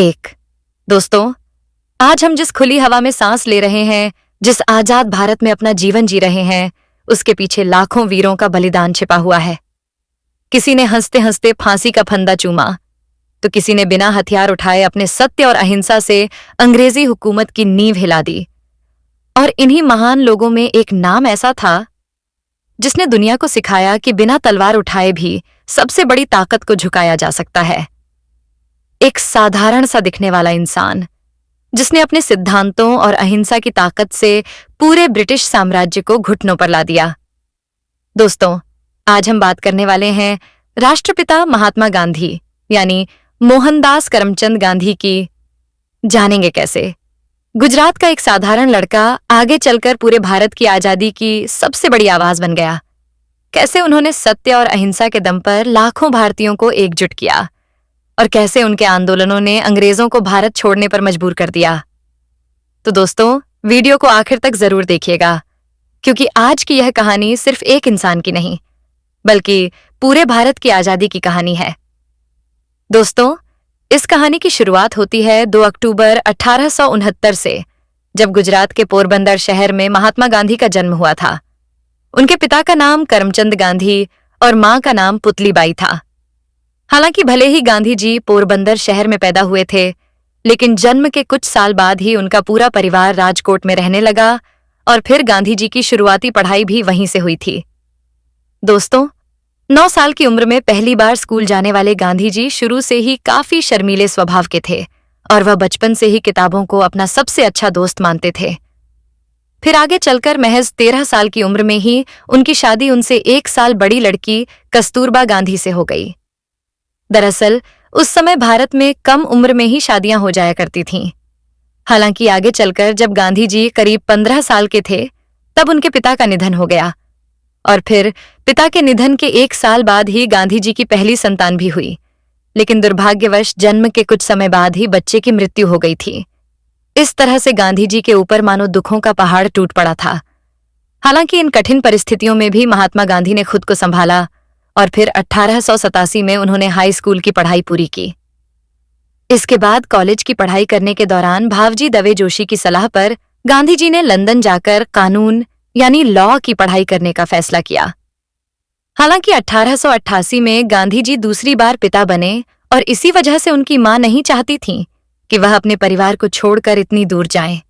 एक। दोस्तों, आज हम जिस खुली हवा में सांस ले रहे हैं, जिस आजाद भारत में अपना जीवन जी रहे हैं, उसके पीछे लाखों वीरों का बलिदान छिपा हुआ है। किसी ने हंसते हंसते फांसी का फंदा चूमा, तो किसी ने बिना हथियार उठाए अपने सत्य और अहिंसा से अंग्रेजी हुकूमत की नींव हिला दी। और इन्हीं महान लोगों में एक नाम ऐसा था जिसने दुनिया को सिखाया कि बिना तलवार उठाए भी सबसे बड़ी ताकत को झुकाया जा सकता है। एक साधारण सा दिखने वाला इंसान जिसने अपने सिद्धांतों और अहिंसा की ताकत से पूरे ब्रिटिश साम्राज्य को घुटनों पर ला दिया। दोस्तों, आज हम बात करने वाले हैं राष्ट्रपिता महात्मा गांधी यानी मोहनदास करमचंद गांधी की। जानेंगे कैसे गुजरात का एक साधारण लड़का आगे चलकर पूरे भारत की आजादी की सबसे बड़ी आवाज बन गया। कैसे उन्होंने सत्य और अहिंसा के दम पर लाखों भारतीयों को एकजुट किया और कैसे उनके आंदोलनों ने अंग्रेजों को भारत छोड़ने पर मजबूर कर दिया। तो दोस्तों, वीडियो को आखिर तक जरूर देखिएगा, क्योंकि आज की यह कहानी सिर्फ एक इंसान की नहीं, बल्कि पूरे भारत की आजादी की कहानी है। दोस्तों, इस कहानी की शुरुआत होती है 2 अक्टूबर 1869 से, जब गुजरात के पोरबंदर शहर में महात्मा गांधी का जन्म हुआ था। उनके पिता का नाम करमचंद गांधी और मां का नाम पुतलीबाई था। हालांकि भले ही गांधी जी पोरबंदर शहर में पैदा हुए थे, लेकिन जन्म के कुछ साल बाद ही उनका पूरा परिवार राजकोट में रहने लगा और फिर गांधी जी की शुरुआती पढ़ाई भी वहीं से हुई थी। दोस्तों, 9 साल की उम्र में पहली बार स्कूल जाने वाले गांधी जी शुरू से ही काफी शर्मीले स्वभाव के थे और वह बचपन से ही किताबों को अपना सबसे अच्छा दोस्त मानते थे। फिर आगे चलकर महज 13 साल की उम्र में ही उनकी शादी उनसे 1 साल बड़ी लड़की कस्तूरबा गांधी से हो गई। दरअसल उस समय भारत में कम उम्र में ही शादियां हो जाया करती थीं। हालांकि आगे चलकर जब गांधी जी करीब 15 साल के थे, तब उनके पिता का निधन हो गया और फिर पिता के निधन के 1 साल बाद ही गांधी जी की पहली संतान भी हुई। लेकिन दुर्भाग्यवश जन्म के कुछ समय बाद ही बच्चे की मृत्यु हो गई थी। इस तरह से गांधी जी के ऊपर मानो दुखों का पहाड़ टूट पड़ा था। हालांकि इन कठिन परिस्थितियों में भी महात्मा गांधी ने खुद को संभाला और फिर 1887 में उन्होंने हाई स्कूल की पढ़ाई पूरी की। इसके बाद कॉलेज की पढ़ाई करने के दौरान भावजी दवे जोशी की सलाह पर गांधी जी ने लंदन जाकर कानून यानी लॉ की पढ़ाई करने का फैसला किया। हालांकि 1888 में गांधी जी दूसरी बार पिता बने और इसी वजह से उनकी मां नहीं चाहती थी कि वह अपने परिवार को छोड़कर इतनी दूर जाएं।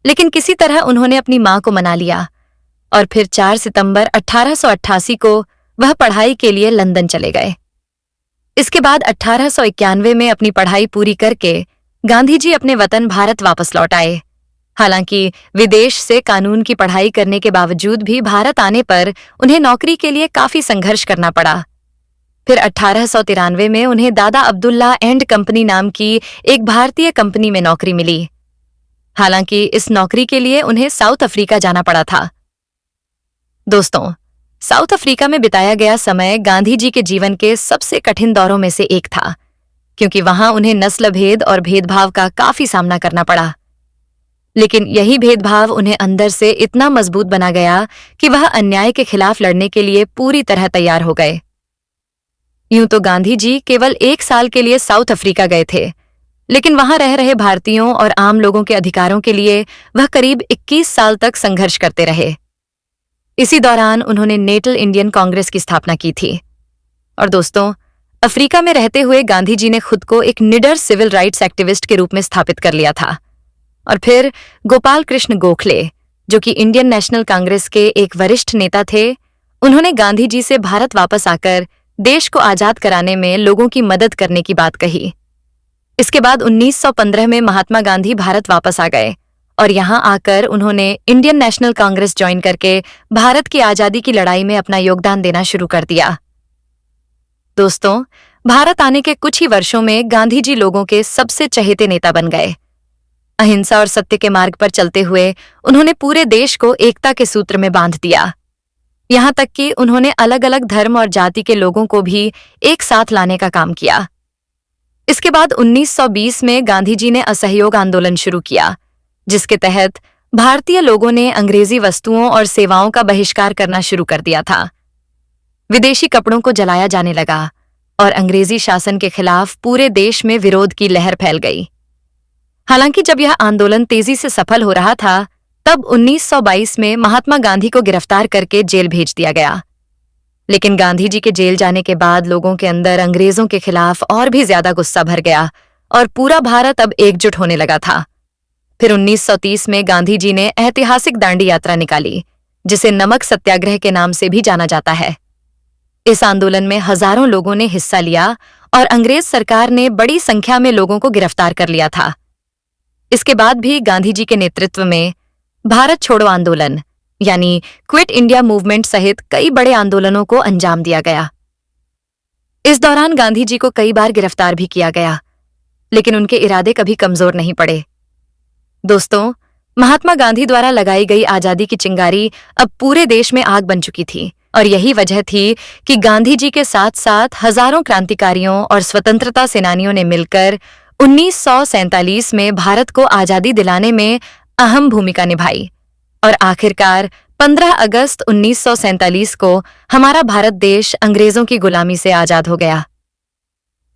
लेकिन किसी तरह उन्होंने अपनी मां को मना लिया और फिर 4 सितंबर 1888 को वह पढ़ाई के लिए लंदन चले गए। इसके बाद 1891 में अपनी पढ़ाई पूरी करके गांधी जी अपने वतन भारत वापस लौट आए। हालांकि विदेश से कानून की पढ़ाई करने के बावजूद भी भारत आने पर उन्हें नौकरी के लिए काफी संघर्ष करना पड़ा। फिर 1893 में उन्हें दादा अब्दुल्ला एंड कंपनी नाम की एक भारतीय कंपनी में नौकरी मिली। हालांकि इस नौकरी के लिए उन्हें साउथ अफ्रीका जाना पड़ा था। दोस्तों, साउथ अफ्रीका में बिताया गया समय गांधी जी के जीवन के सबसे कठिन दौरों में से एक था, क्योंकि वहां उन्हें नस्ल भेद और भेदभाव का काफी सामना करना पड़ा। लेकिन यही भेदभाव उन्हें अंदर से इतना मजबूत बना गया कि वह अन्याय के खिलाफ लड़ने के लिए पूरी तरह तैयार हो गए। यूं तो गांधी जी केवल 1 साल के लिए साउथ अफ्रीका गए थे, लेकिन वहां रह रहे भारतीयों और आम लोगों के अधिकारों के लिए वह करीब 21 साल तक संघर्ष करते रहे। इसी दौरान उन्होंने नेटल इंडियन कांग्रेस की स्थापना की थी। और दोस्तों, अफ्रीका में रहते हुए गांधी जी ने खुद को एक निडर सिविल राइट्स एक्टिविस्ट के रूप में स्थापित कर लिया था। और फिर गोपाल कृष्ण गोखले, जो कि इंडियन नेशनल कांग्रेस के एक वरिष्ठ नेता थे, उन्होंने गांधी जी से भारत वापस आकर देश को आजाद कराने में लोगों की मदद करने की बात कही। इसके बाद 1915 में महात्मा गांधी भारत वापस आ गए और यहां आकर उन्होंने इंडियन नेशनल कांग्रेस ज्वाइन करके भारत की आजादी की लड़ाई में अपना योगदान देना शुरू कर दिया। दोस्तों, भारत आने के कुछ ही वर्षों में गांधी जी लोगों के सबसे चहेते नेता बन गए। अहिंसा और सत्य के मार्ग पर चलते हुए उन्होंने पूरे देश को एकता के सूत्र में बांध दिया। यहां तक कि उन्होंने अलग अलग धर्म और जाति के लोगों को भी एक साथ लाने का काम किया। इसके बाद 1920 में गांधी जी ने असहयोग आंदोलन शुरू किया, जिसके तहत भारतीय लोगों ने अंग्रेजी वस्तुओं और सेवाओं का बहिष्कार करना शुरू कर दिया था। विदेशी कपड़ों को जलाया जाने लगा और अंग्रेजी शासन के खिलाफ पूरे देश में विरोध की लहर फैल गई। हालांकि जब यह आंदोलन तेजी से सफल हो रहा था, तब 1922 में महात्मा गांधी को गिरफ्तार करके जेल भेज दिया गया। लेकिन गांधी जी के जेल जाने के बाद लोगों के अंदर अंग्रेजों के खिलाफ और भी ज्यादा गुस्सा भर गया और पूरा भारत अब एकजुट होने लगा था। फिर 1930 में गांधी जी ने ऐतिहासिक दांडी यात्रा निकाली, जिसे नमक सत्याग्रह के नाम से भी जाना जाता है। इस आंदोलन में हजारों लोगों ने हिस्सा लिया और अंग्रेज सरकार ने बड़ी संख्या में लोगों को गिरफ्तार कर लिया था। इसके बाद भी गांधी जी के नेतृत्व में भारत छोड़ो आंदोलन यानी क्विट इंडिया मूवमेंट सहित कई बड़े आंदोलनों को अंजाम दिया गया। इस दौरान गांधी जी को कई बार गिरफ्तार भी किया गया, लेकिन उनके इरादे कभी कमजोर नहीं पड़े। दोस्तों, महात्मा गांधी द्वारा लगाई गई आजादी की चिंगारी अब पूरे देश में आग बन चुकी थी और यही वजह थी कि गांधी जी के साथ साथ हजारों क्रांतिकारियों और स्वतंत्रता सेनानियों ने मिलकर 1947 में भारत को आजादी दिलाने में अहम भूमिका निभाई और आखिरकार 15 अगस्त 1947 को हमारा भारत देश अंग्रेजों की गुलामी से आजाद हो गया।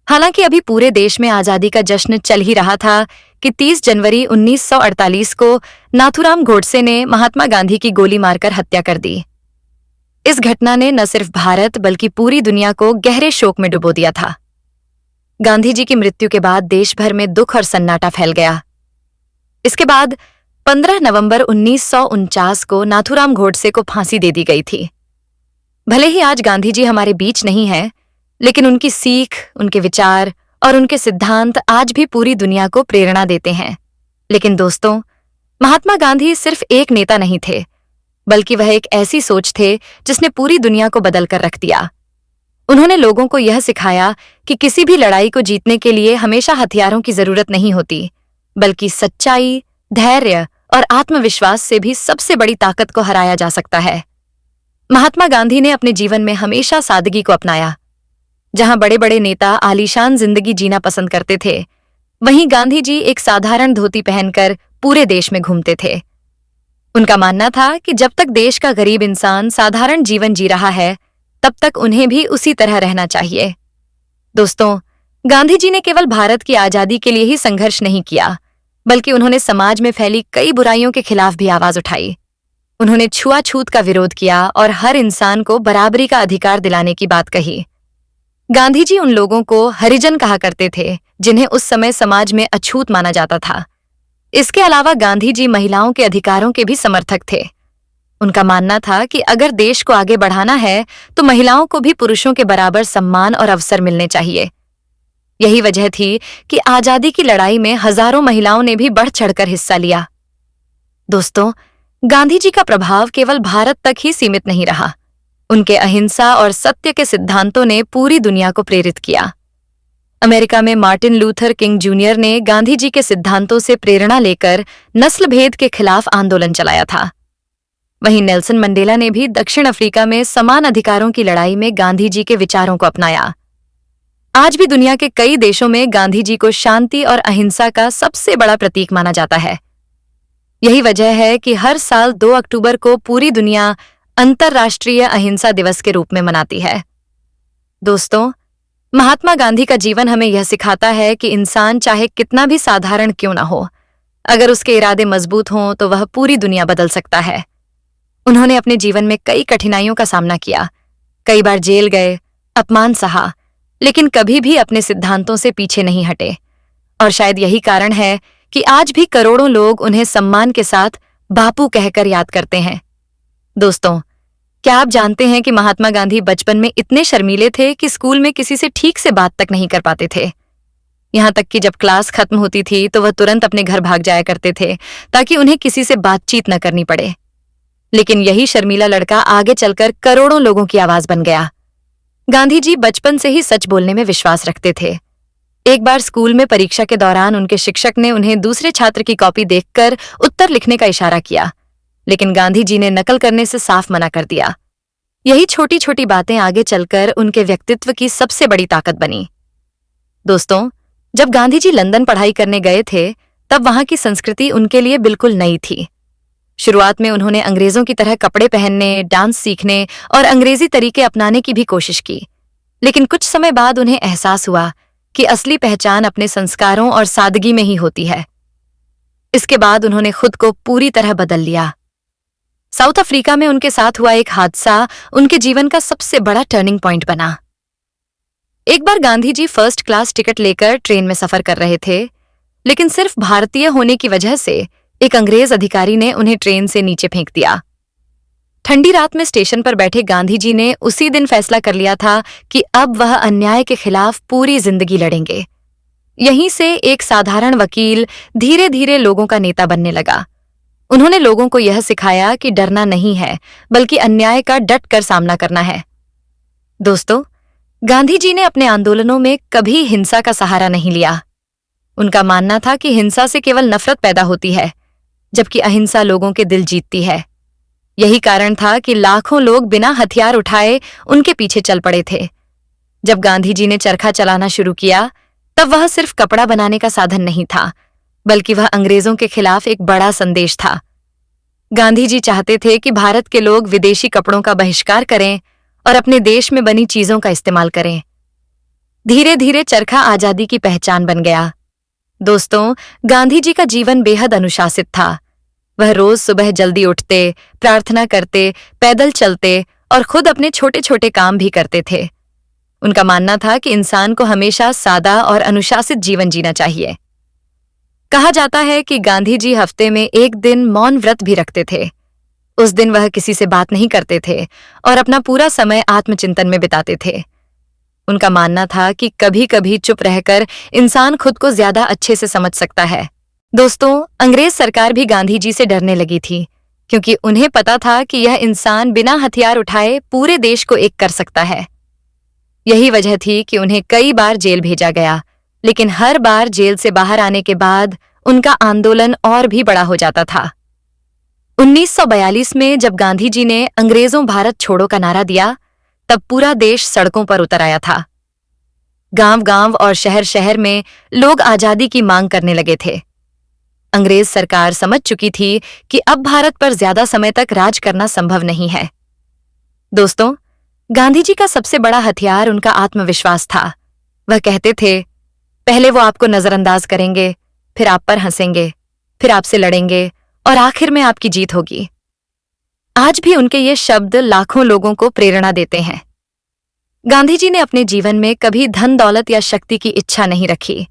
हालांकि अभी पूरे देश में आजादी का जश्न चल ही रहा था कि 30 जनवरी 1948 को नाथूराम गोडसे ने महात्मा गांधी की गोली मारकर हत्या कर दी। इस घटना ने न सिर्फ भारत बल्कि पूरी दुनिया को गहरे शोक में डुबो दिया था। गांधी जी की मृत्यु के बाद देश भर में दुख और सन्नाटा फैल गया। इसके बाद 15 नवंबर 1949 को नाथूराम गोडसे को फांसी दे दी गई थी। भले ही आज गांधी जी हमारे बीच नहीं है, लेकिन उनकी सीख, उनके विचार और उनके सिद्धांत आज भी पूरी दुनिया को प्रेरणा देते हैं। लेकिन दोस्तों, महात्मा गांधी सिर्फ एक नेता नहीं थे, बल्कि वह एक ऐसी सोच थे जिसने पूरी दुनिया को बदल कर रख दिया। उन्होंने लोगों को यह सिखाया कि किसी भी लड़ाई को जीतने के लिए हमेशा हथियारों की जरूरत नहीं होती, बल्कि सच्चाई, धैर्य और आत्मविश्वास से भी सबसे बड़ी ताकत को हराया जा सकता है। महात्मा गांधी ने अपने जीवन में हमेशा सादगी को अपनाया। जहां बड़े बड़े नेता आलीशान जिंदगी जीना पसंद करते थे, वहीं गांधी जी एक साधारण धोती पहनकर पूरे देश में घूमते थे। उनका मानना था कि जब तक देश का गरीब इंसान साधारण जीवन जी रहा है, तब तक उन्हें भी उसी तरह रहना चाहिए। दोस्तों, गांधी जी ने केवल भारत की आजादी के लिए ही संघर्ष नहीं किया, बल्कि उन्होंने समाज में फैली कई बुराइयों के खिलाफ भी आवाज उठाई। उन्होंने छुआछूत का विरोध किया और हर इंसान को बराबरी का अधिकार दिलाने की बात कही। गांधी जी उन लोगों को हरिजन कहा करते थे जिन्हें उस समय समाज में अछूत माना जाता था। इसके अलावा गांधी जी महिलाओं के अधिकारों के भी समर्थक थे। उनका मानना था कि अगर देश को आगे बढ़ाना है तो महिलाओं को भी पुरुषों के बराबर सम्मान और अवसर मिलने चाहिए। यही वजह थी कि आजादी की लड़ाई में हजारों महिलाओं ने भी बढ़ चढ़कर हिस्सा लिया। दोस्तों, गांधी जी का प्रभाव केवल भारत तक ही सीमित नहीं रहा। उनके अहिंसा और सत्य के सिद्धांतों ने पूरी दुनिया को प्रेरित किया। अमेरिका में मार्टिन लूथर किंग जूनियर ने गांधी जी के सिद्धांतों से प्रेरणा लेकर नस्ल भेद के खिलाफ आंदोलन चलाया था। वहीं नेल्सन मंडेला ने भी दक्षिण अफ्रीका में समान अधिकारों की लड़ाई में गांधी जी के विचारों को अपनाया। आज भी दुनिया के कई देशों में गांधी जी को शांति और अहिंसा का सबसे बड़ा प्रतीक माना जाता है। यही वजह है कि हर साल 2 अक्टूबर को पूरी दुनिया अंतर्राष्ट्रीय अहिंसा दिवस के रूप में मनाती है। दोस्तों, महात्मा गांधी का जीवन हमें यह सिखाता है कि इंसान चाहे कितना भी साधारण क्यों ना हो, अगर उसके इरादे मजबूत हों तो वह पूरी दुनिया बदल सकता है। उन्होंने अपने जीवन में कई कठिनाइयों का सामना किया, कई बार जेल गए, अपमान सहा, लेकिन कभी भी अपने सिद्धांतों से पीछे नहीं हटे। और शायद यही कारण है कि आज भी करोड़ों लोग उन्हें सम्मान के साथ बापू कहकर याद करते हैं। दोस्तों, क्या आप जानते हैं कि महात्मा गांधी बचपन में इतने शर्मीले थे कि स्कूल में किसी से ठीक से बात तक नहीं कर पाते थे। यहां तक कि जब क्लास खत्म होती थी तो वह तुरंत अपने घर भाग जाया करते थे ताकि उन्हें किसी से बातचीत न करनी पड़े। लेकिन यही शर्मीला लड़का आगे चलकर करोड़ों लोगों की आवाज बन गया। गांधी जी बचपन से ही सच बोलने में विश्वास रखते थे। एक बार स्कूल में परीक्षा के दौरान उनके शिक्षक ने उन्हें दूसरे छात्र की कॉपी देखकर उत्तर लिखने का इशारा किया, लेकिन गांधी जी ने नकल करने से साफ मना कर दिया। यही छोटी छोटी बातें आगे चलकर उनके व्यक्तित्व की सबसे बड़ी ताकत बनी। दोस्तों, जब गांधी जी लंदन पढ़ाई करने गए थे, तब वहां की संस्कृति उनके लिए बिल्कुल नई थी। शुरुआत में उन्होंने अंग्रेजों की तरह कपड़े पहनने, डांस सीखने और अंग्रेजी तरीके अपनाने की भी कोशिश की, लेकिन कुछ समय बाद उन्हें एहसास हुआ कि असली पहचान अपने संस्कारों और सादगी में ही होती है। इसके बाद उन्होंने खुद को पूरी तरह बदल लिया। साउथ अफ्रीका में उनके साथ हुआ एक हादसा उनके जीवन का सबसे बड़ा टर्निंग पॉइंट बना। एक बार Gandhi ji first class ticket लेकर ट्रेन में सफर कर रहे थे, लेकिन सिर्फ भारतीय होने की वजह से एक अंग्रेज अधिकारी ने उन्हें ट्रेन से नीचे फेंक दिया। ठंडी रात में स्टेशन पर बैठे गांधी जी ने उसी दिन फैसला कर लिया था कि अब वह अन्याय के खिलाफ पूरी जिंदगी लड़ेंगे। यहीं से एक साधारण वकील धीरे धीरे लोगों का नेता बनने लगा। उन्होंने लोगों को यह सिखाया कि डरना नहीं है, बल्कि अन्याय का डट कर सामना करना है। दोस्तों, गांधी जी ने अपने आंदोलनों में कभी हिंसा का सहारा नहीं लिया। उनका मानना था कि हिंसा से केवल नफरत पैदा होती है, जबकि अहिंसा लोगों के दिल जीतती है। यही कारण था कि लाखों लोग बिना हथियार उठाए उनके पीछे चल पड़े थे। जब गांधी जी ने चरखा चलाना शुरू किया, तब वह सिर्फ कपड़ा बनाने का साधन नहीं था, बल्कि वह अंग्रेजों के खिलाफ एक बड़ा संदेश था। गांधी जी चाहते थे कि भारत के लोग विदेशी कपड़ों का बहिष्कार करें और अपने देश में बनी चीजों का इस्तेमाल करें। धीरे धीरे चरखा आजादी की पहचान बन गया। दोस्तों, गांधी जी का जीवन बेहद अनुशासित था। वह रोज सुबह जल्दी उठते, प्रार्थना करते, पैदल चलते और खुद अपने छोटे छोटे काम भी करते थे। उनका मानना था कि इंसान को हमेशा सादा और अनुशासित जीवन जीना चाहिए। कहा जाता है कि गांधी जी हफ्ते में एक दिन मौन व्रत भी रखते थे। उस दिन वह किसी से बात नहीं करते थे और अपना पूरा समय आत्मचिंतन में बिताते थे। उनका मानना था कि कभी कभी चुप रहकर इंसान खुद को ज्यादा अच्छे से समझ सकता है। दोस्तों, अंग्रेज सरकार भी गांधी जी से डरने लगी थी, क्योंकि उन्हें पता था कि यह इंसान बिना हथियार उठाए पूरे देश को एक कर सकता है। यही वजह थी कि उन्हें कई बार जेल भेजा गया, लेकिन हर बार जेल से बाहर आने के बाद उनका आंदोलन और भी बड़ा हो जाता था। 1942 में जब गांधी जी ने अंग्रेजों भारत छोड़ो का नारा दिया, तब पूरा देश सड़कों पर उतर आया था। गांव-गांव और शहर-शहर में लोग आजादी की मांग करने लगे थे। अंग्रेज सरकार समझ चुकी थी कि अब भारत पर ज्यादा समय तक राज करना संभव नहीं है। दोस्तों, गांधी जी का सबसे बड़ा हथियार उनका आत्मविश्वास था। वह कहते थे, पहले वो आपको नजरअंदाज करेंगे, फिर आप पर हंसेंगे, फिर आपसे लड़ेंगे और आखिर में आपकी जीत होगी। आज भी उनके ये शब्द लाखों लोगों को प्रेरणा देते हैं। गांधी जी ने अपने जीवन में कभी धन दौलत या शक्ति की इच्छा नहीं रखी।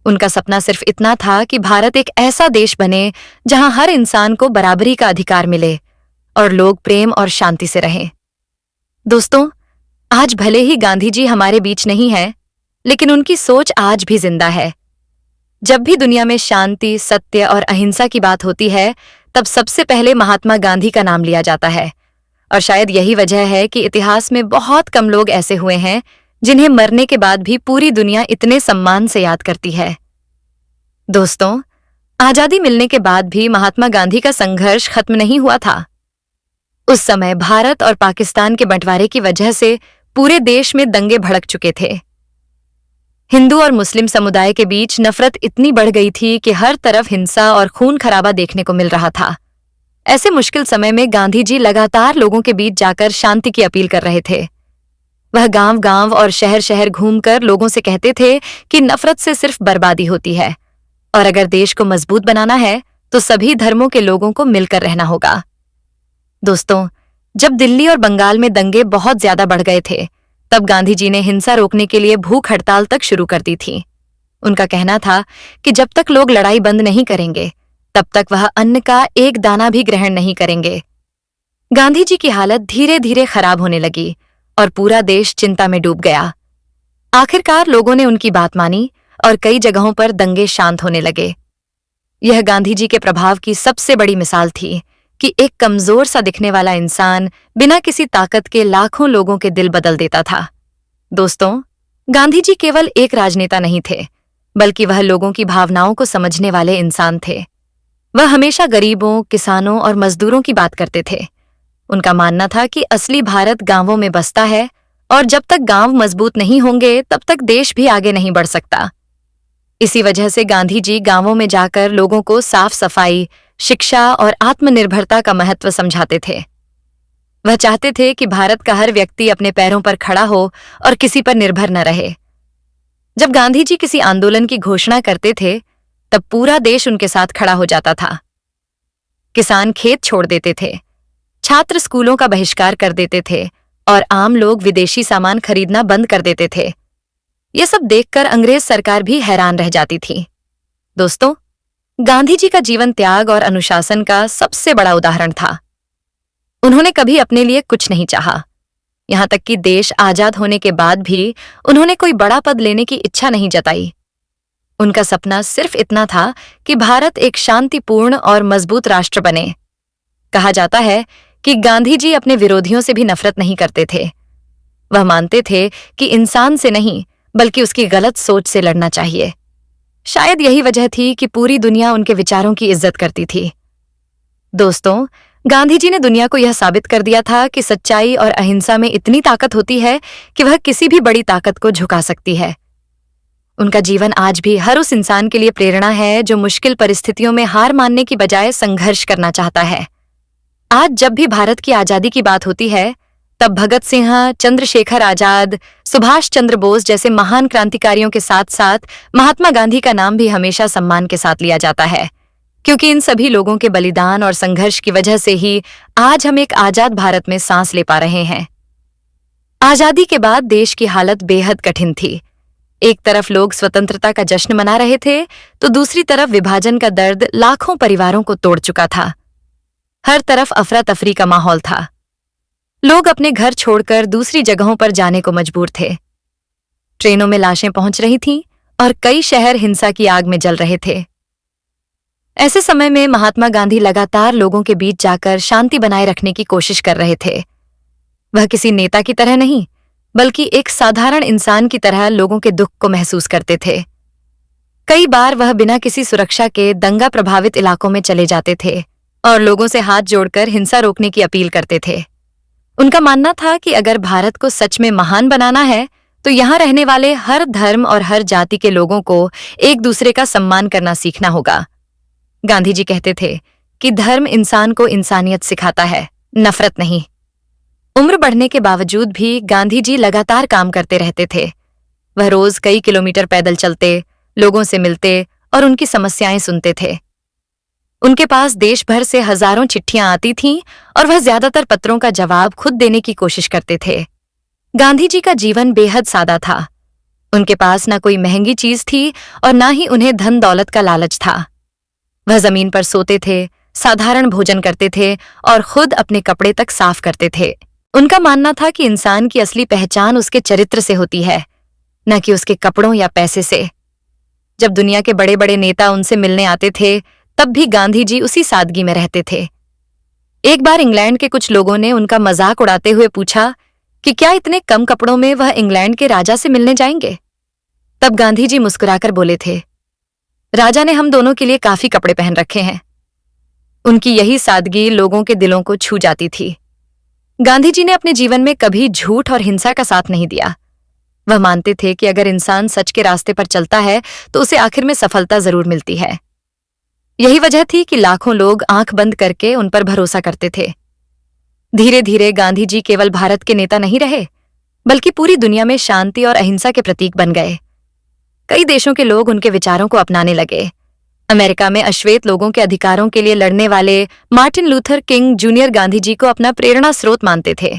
उनका सपना सिर्फ इतना था कि भारत एक ऐसा देश बने जहां हर इंसान को बराबरी का अधिकार मिले और लोग प्रेम और शांति से रहें। दोस्तों, आज भले ही गांधी जी हमारे बीच नहीं है, लेकिन उनकी सोच आज भी जिंदा है। जब भी दुनिया में शांति, सत्य और अहिंसा की बात होती है, तब सबसे पहले महात्मा गांधी का नाम लिया जाता है। और शायद यही वजह है कि इतिहास में बहुत कम लोग ऐसे हुए हैं जिन्हें मरने के बाद भी पूरी दुनिया इतने सम्मान से याद करती है। दोस्तों, आजादी मिलने के बाद भी महात्मा गांधी का संघर्ष खत्म नहीं हुआ था। उस समय भारत और पाकिस्तान के बंटवारे की वजह से पूरे देश में दंगे भड़क चुके थे। हिंदू और मुस्लिम समुदाय के बीच नफरत इतनी बढ़ गई थी कि हर तरफ हिंसा और खून खराबा देखने को मिल रहा था। ऐसे मुश्किल समय में गांधी जी लगातार लोगों के बीच जाकर शांति की अपील कर रहे थे। वह गांव-गांव और शहर-शहर घूमकर लोगों से कहते थे कि नफरत से सिर्फ बर्बादी होती है और अगर देश को मजबूत बनाना है तो सभी धर्मों के लोगों को मिलकर रहना होगा। दोस्तों, जब दिल्ली और बंगाल में दंगे बहुत ज्यादा बढ़ गए थे, तब गांधी जी ने हिंसा रोकने के लिए भूख हड़ताल तक शुरू कर दी थी। उनका कहना था कि जब तक लोग लड़ाई बंद नहीं करेंगे, तब तक वह अन्न का एक दाना भी ग्रहण नहीं करेंगे। गांधी जी की हालत धीरे धीरे खराब होने लगी और पूरा देश चिंता में डूब गया। आखिरकार लोगों ने उनकी बात मानी और कई जगहों पर दंगे शांत होने लगे। यह गांधी जी के प्रभाव की सबसे बड़ी मिसाल थी कि एक कमजोर सा दिखने वाला इंसान बिना किसी ताकत के लाखों लोगों के दिल बदल देता था। दोस्तों, गांधी जी केवल एक राजनेता नहीं थे, बल्कि वह लोगों की भावनाओं को समझने वाले इंसान थे। वह हमेशा गरीबों, किसानों और मजदूरों की बात करते थे। उनका मानना था कि असली भारत गांवों में बसता है और जब तक गांव मजबूत नहीं होंगे, तब तक देश भी आगे नहीं बढ़ सकता। इसी वजह से गांधी जी गांवों में जाकर लोगों को साफ सफाई, शिक्षा और आत्मनिर्भरता का महत्व समझाते थे। वह चाहते थे कि भारत का हर व्यक्ति अपने पैरों पर खड़ा हो और किसी पर निर्भर न रहे। जब गांधी जी किसी आंदोलन की घोषणा करते थे, तब पूरा देश उनके साथ खड़ा हो जाता था। किसान खेत छोड़ देते थे, छात्र स्कूलों का बहिष्कार कर देते थे और आम लोग विदेशी सामान खरीदना बंद कर देते थे। यह सब देखकर अंग्रेज सरकार भी हैरान रह जाती थी। दोस्तों, गांधी जी का जीवन त्याग और अनुशासन का सबसे बड़ा उदाहरण था। उन्होंने कभी अपने लिए कुछ नहीं चाहा। यहां तक कि देश आजाद होने के बाद भी उन्होंने कोई बड़ा पद लेने की इच्छा नहीं जताई। उनका सपना सिर्फ इतना था कि भारत एक शांतिपूर्ण और मजबूत राष्ट्र बने। कहा जाता है कि गांधी जी अपने विरोधियों से भी नफरत नहीं करते थे। वह मानते थे कि इंसान से नहीं बल्कि उसकी गलत सोच से लड़ना चाहिए। शायद यही वजह थी कि पूरी दुनिया उनके विचारों की इज्जत करती थी। दोस्तों, गांधी जी ने दुनिया को यह साबित कर दिया था कि सच्चाई और अहिंसा में इतनी ताकत होती है कि वह किसी भी बड़ी ताकत को झुका सकती है। उनका जीवन आज भी हर उस इंसान के लिए प्रेरणा है जो मुश्किल परिस्थितियों में हार मानने की बजाय संघर्ष करना चाहता है। आज जब भी भारत की आजादी की बात होती है, तब भगत सिंह, चंद्रशेखर आजाद, सुभाष चंद्र बोस जैसे महान क्रांतिकारियों के साथ साथ महात्मा गांधी का नाम भी हमेशा सम्मान के साथ लिया जाता है, क्योंकि इन सभी लोगों के बलिदान और संघर्ष की वजह से ही आज हम एक आजाद भारत में सांस ले पा रहे हैं। आजादी के बाद देश की हालत बेहद कठिन थी। एक तरफ लोग स्वतंत्रता का जश्न मना रहे थे, तो दूसरी तरफ विभाजन का दर्द लाखों परिवारों को तोड़ चुका था। हर तरफ अफरा तफरी का माहौल था। लोग अपने घर छोड़कर दूसरी जगहों पर जाने को मजबूर थे। ट्रेनों में लाशें पहुंच रही थीं और कई शहर हिंसा की आग में जल रहे थे। ऐसे समय में महात्मा गांधी लगातार लोगों के बीच जाकर शांति बनाए रखने की कोशिश कर रहे थे। वह किसी नेता की तरह नहीं, बल्कि एक साधारण इंसान की तरह लोगों के दुख को महसूस करते थे। कई बार वह बिना किसी सुरक्षा के दंगा प्रभावित इलाकों में चले जाते थे और लोगों से हाथ जोड़कर हिंसा रोकने की अपील करते थे। उनका मानना था कि अगर भारत को सच में महान बनाना है, तो यहाँ रहने वाले हर धर्म और हर जाति के लोगों को एक दूसरे का सम्मान करना सीखना होगा। गांधी जी कहते थे कि धर्म इंसान को इंसानियत सिखाता है, नफरत नहीं। उम्र बढ़ने के बावजूद भी गांधी जी लगातार काम करते रहते थे। वह रोज कई किलोमीटर पैदल चलते, लोगों से मिलते और उनकी समस्याएं सुनते थे। उनके पास देश भर से हजारों चिट्ठियां आती थीं और वह ज्यादातर पत्रों का जवाब खुद देने की कोशिश करते थे। गांधी जी का जीवन बेहद सादा था। उनके पास ना कोई महंगी चीज थी और ना ही उन्हें धन दौलत का लालच था। वह जमीन पर सोते थे, साधारण भोजन करते थे और खुद अपने कपड़े तक साफ करते थे। उनका मानना था कि इंसान की असली पहचान उसके चरित्र से होती है, न कि उसके कपड़ों या पैसे से। जब दुनिया के बड़े बड़े नेता उनसे मिलने आते थे, तब भी गांधी जी उसी सादगी में रहते थे। एक बार इंग्लैंड के कुछ लोगों ने उनका मजाक उड़ाते हुए पूछा कि क्या इतने कम कपड़ों में वह इंग्लैंड के राजा से मिलने जाएंगे? तब गांधी जी मुस्कुराकर बोले थे, राजा ने हम दोनों के लिए काफी कपड़े पहन रखे हैं। उनकी यही सादगी लोगों के दिलों को छू जाती थी। गांधी जी ने अपने जीवन में कभी झूठ और हिंसा का साथ नहीं दिया। वह मानते थे कि अगर इंसान सच के रास्ते पर चलता है तो उसे आखिर में सफलता जरूर मिलती है। यही वजह थी कि लाखों लोग आंख बंद करके उन पर भरोसा करते थे। धीरे धीरे गांधी जी केवल भारत के नेता नहीं रहे, बल्कि पूरी दुनिया में शांति और अहिंसा के प्रतीक बन गए। कई देशों के लोग उनके विचारों को अपनाने लगे। अमेरिका में अश्वेत लोगों के अधिकारों के लिए लड़ने वाले Martin Luther King junior Gandhi ji को अपना प्रेरणा स्रोत मानते थे।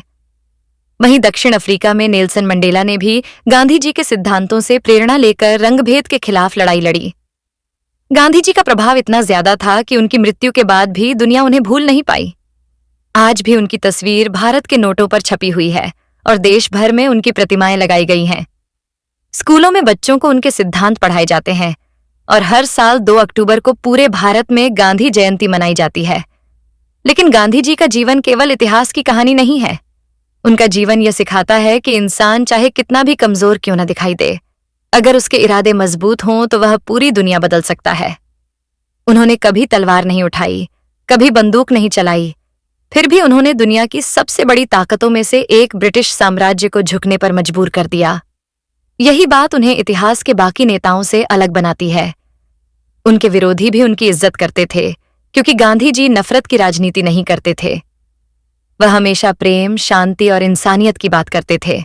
वहीं दक्षिण अफ्रीका में नेल्सन मंडेला ने भी गांधी जी के सिद्धांतों से प्रेरणा लेकर रंगभेद के खिलाफ लड़ाई लड़ी। गांधी जी का प्रभाव इतना ज्यादा था कि उनकी मृत्यु के बाद भी दुनिया उन्हें भूल नहीं पाई। आज भी उनकी तस्वीर भारत के नोटों पर छपी हुई है और देश भर में उनकी प्रतिमाएं लगाई गई हैं। स्कूलों में बच्चों को उनके सिद्धांत पढ़ाए जाते हैं और हर साल 2 अक्टूबर को पूरे भारत में गांधी जयंती मनाई जाती है। लेकिन गांधी जी का जीवन केवल इतिहास की कहानी नहीं है। उनका जीवन यह सिखाता है कि इंसान चाहे कितना भी कमजोर क्यों न दिखाई दे, अगर उसके इरादे मजबूत हों तो वह पूरी दुनिया बदल सकता है। उन्होंने कभी तलवार नहीं उठाई, कभी बंदूक नहीं चलाई, फिर भी उन्होंने दुनिया की सबसे बड़ी ताकतों में से एक ब्रिटिश साम्राज्य को झुकने पर मजबूर कर दिया। यही बात उन्हें इतिहास के बाकी नेताओं से अलग बनाती है। उनके विरोधी भी उनकी इज्जत करते थे, क्योंकि गांधी जी नफरत की राजनीति नहीं करते थे। वह हमेशा प्रेम, शांति और इंसानियत की बात करते थे।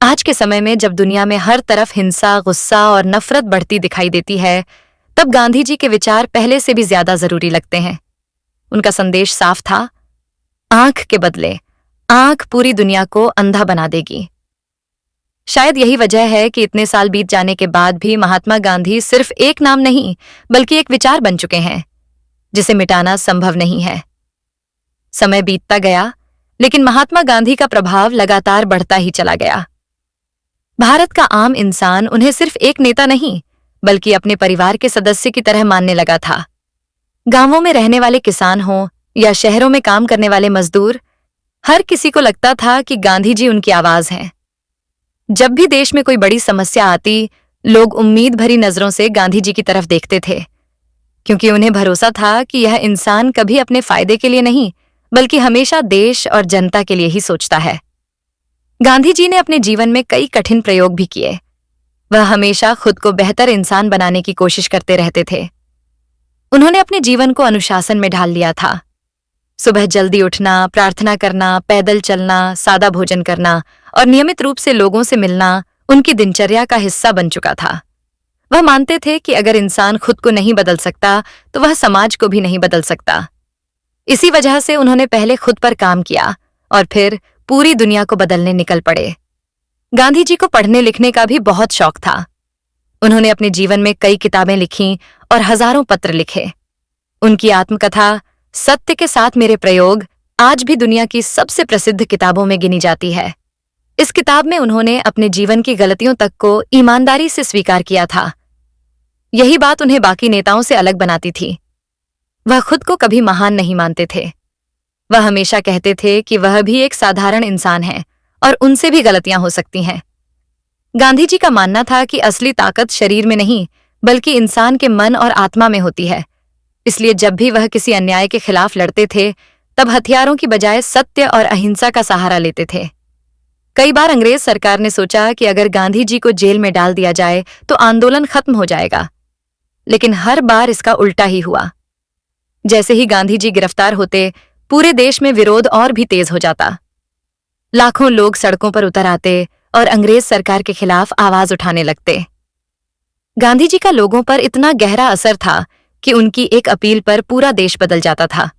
आज के समय में जब दुनिया में हर तरफ हिंसा, गुस्सा और नफरत बढ़ती दिखाई देती है, तब गांधी जी के विचार पहले से भी ज्यादा जरूरी लगते हैं। उनका संदेश साफ था, आंख के बदले आंख पूरी दुनिया को अंधा बना देगी। शायद यही वजह है कि इतने साल बीत जाने के बाद भी महात्मा गांधी सिर्फ एक नाम नहीं बल्कि एक विचार बन चुके हैं जिसे मिटाना संभव नहीं है। समय बीतता गया, लेकिन महात्मा गांधी का प्रभाव लगातार बढ़ता ही चला गया। भारत का आम इंसान उन्हें सिर्फ एक नेता नहीं बल्कि अपने परिवार के सदस्य की तरह मानने लगा था। गांवों में रहने वाले किसान हों या शहरों में काम करने वाले मजदूर, हर किसी को लगता था कि गांधी जी उनकी आवाज हैं। जब भी देश में कोई बड़ी समस्या आती, लोग उम्मीद भरी नजरों से गांधी जी की तरफ देखते थे, क्योंकि उन्हें भरोसा था कि यह इंसान कभी अपने फायदे के लिए नहीं बल्कि हमेशा देश और जनता के लिए ही सोचता है। गांधी जी ने अपने जीवन में कई कठिन प्रयोग भी किए। वह हमेशा खुद को बेहतर इंसान बनाने की कोशिश करते रहते थे। उन्होंने अपने जीवन को अनुशासन में ढाल लिया था। सुबह जल्दी उठना, प्रार्थना करना, पैदल चलना, सादा भोजन करना और नियमित रूप से लोगों से मिलना उनकी दिनचर्या का हिस्सा बन चुका था। वह मानते थे कि अगर इंसान खुद को नहीं बदल सकता तो वह समाज को भी नहीं बदल सकता। इसी वजह से उन्होंने पहले खुद पर काम किया और फिर पूरी दुनिया को बदलने निकल पड़े। गांधी जी को पढ़ने लिखने का भी बहुत शौक था। उन्होंने अपने जीवन में कई किताबें लिखीं और हजारों पत्र लिखे। उनकी आत्मकथा सत्य के साथ मेरे प्रयोग आज भी दुनिया की सबसे प्रसिद्ध किताबों में गिनी जाती है। इस किताब में उन्होंने अपने जीवन की गलतियों तक को ईमानदारी से स्वीकार किया था। यही बात उन्हें बाकी नेताओं से अलग बनाती थी। वह खुद को कभी महान नहीं मानते थे। वह हमेशा कहते थे कि वह भी एक साधारण इंसान है और उनसे भी गलतियां हो सकती हैं। गांधी जी का मानना था कि असली ताकत शरीर में नहीं बल्कि इंसान के मन और आत्मा में होती है। इसलिए जब भी वह किसी अन्याय के खिलाफ लड़ते थे, तब हथियारों की बजाय सत्य और अहिंसा का सहारा लेते थे। कई बार अंग्रेज सरकार ने सोचा कि अगर गांधी जी को जेल में डाल दिया जाए तो आंदोलन खत्म हो जाएगा, लेकिन हर बार इसका उल्टा ही हुआ। जैसे ही गांधी जी गिरफ्तार होते, पूरे देश में विरोध और भी तेज हो जाता। लाखों लोग सड़कों पर उतर आते और अंग्रेज सरकार के खिलाफ आवाज उठाने लगते। गांधी जी का लोगों पर इतना गहरा असर था कि उनकी एक अपील पर पूरा देश बदल जाता था।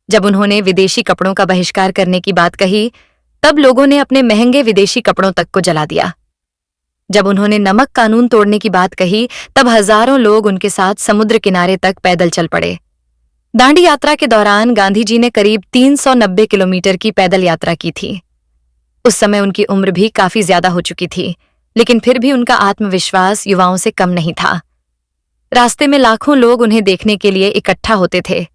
जब उन्होंने विदेशी कपड़ों का बहिष्कार करने की बात कही, तब लोगों ने अपने महंगे विदेशी कपड़ों तक को जला दिया। जब उन्होंने नमक कानून तोड़ने की बात कही, तब हजारों लोग उनके साथ समुद्र किनारे तक पैदल चल पड़े। दांडी यात्रा के दौरान गांधी जी ने करीब 390 किलोमीटर की पैदल यात्रा की थी। उस समय उनकी उम्र भी काफी ज्यादा हो चुकी थी, लेकिन फिर भी उनका आत्मविश्वास युवाओं से कम नहीं था। रास्ते में लाखों लोग उन्हें देखने के लिए इकट्ठा होते थे।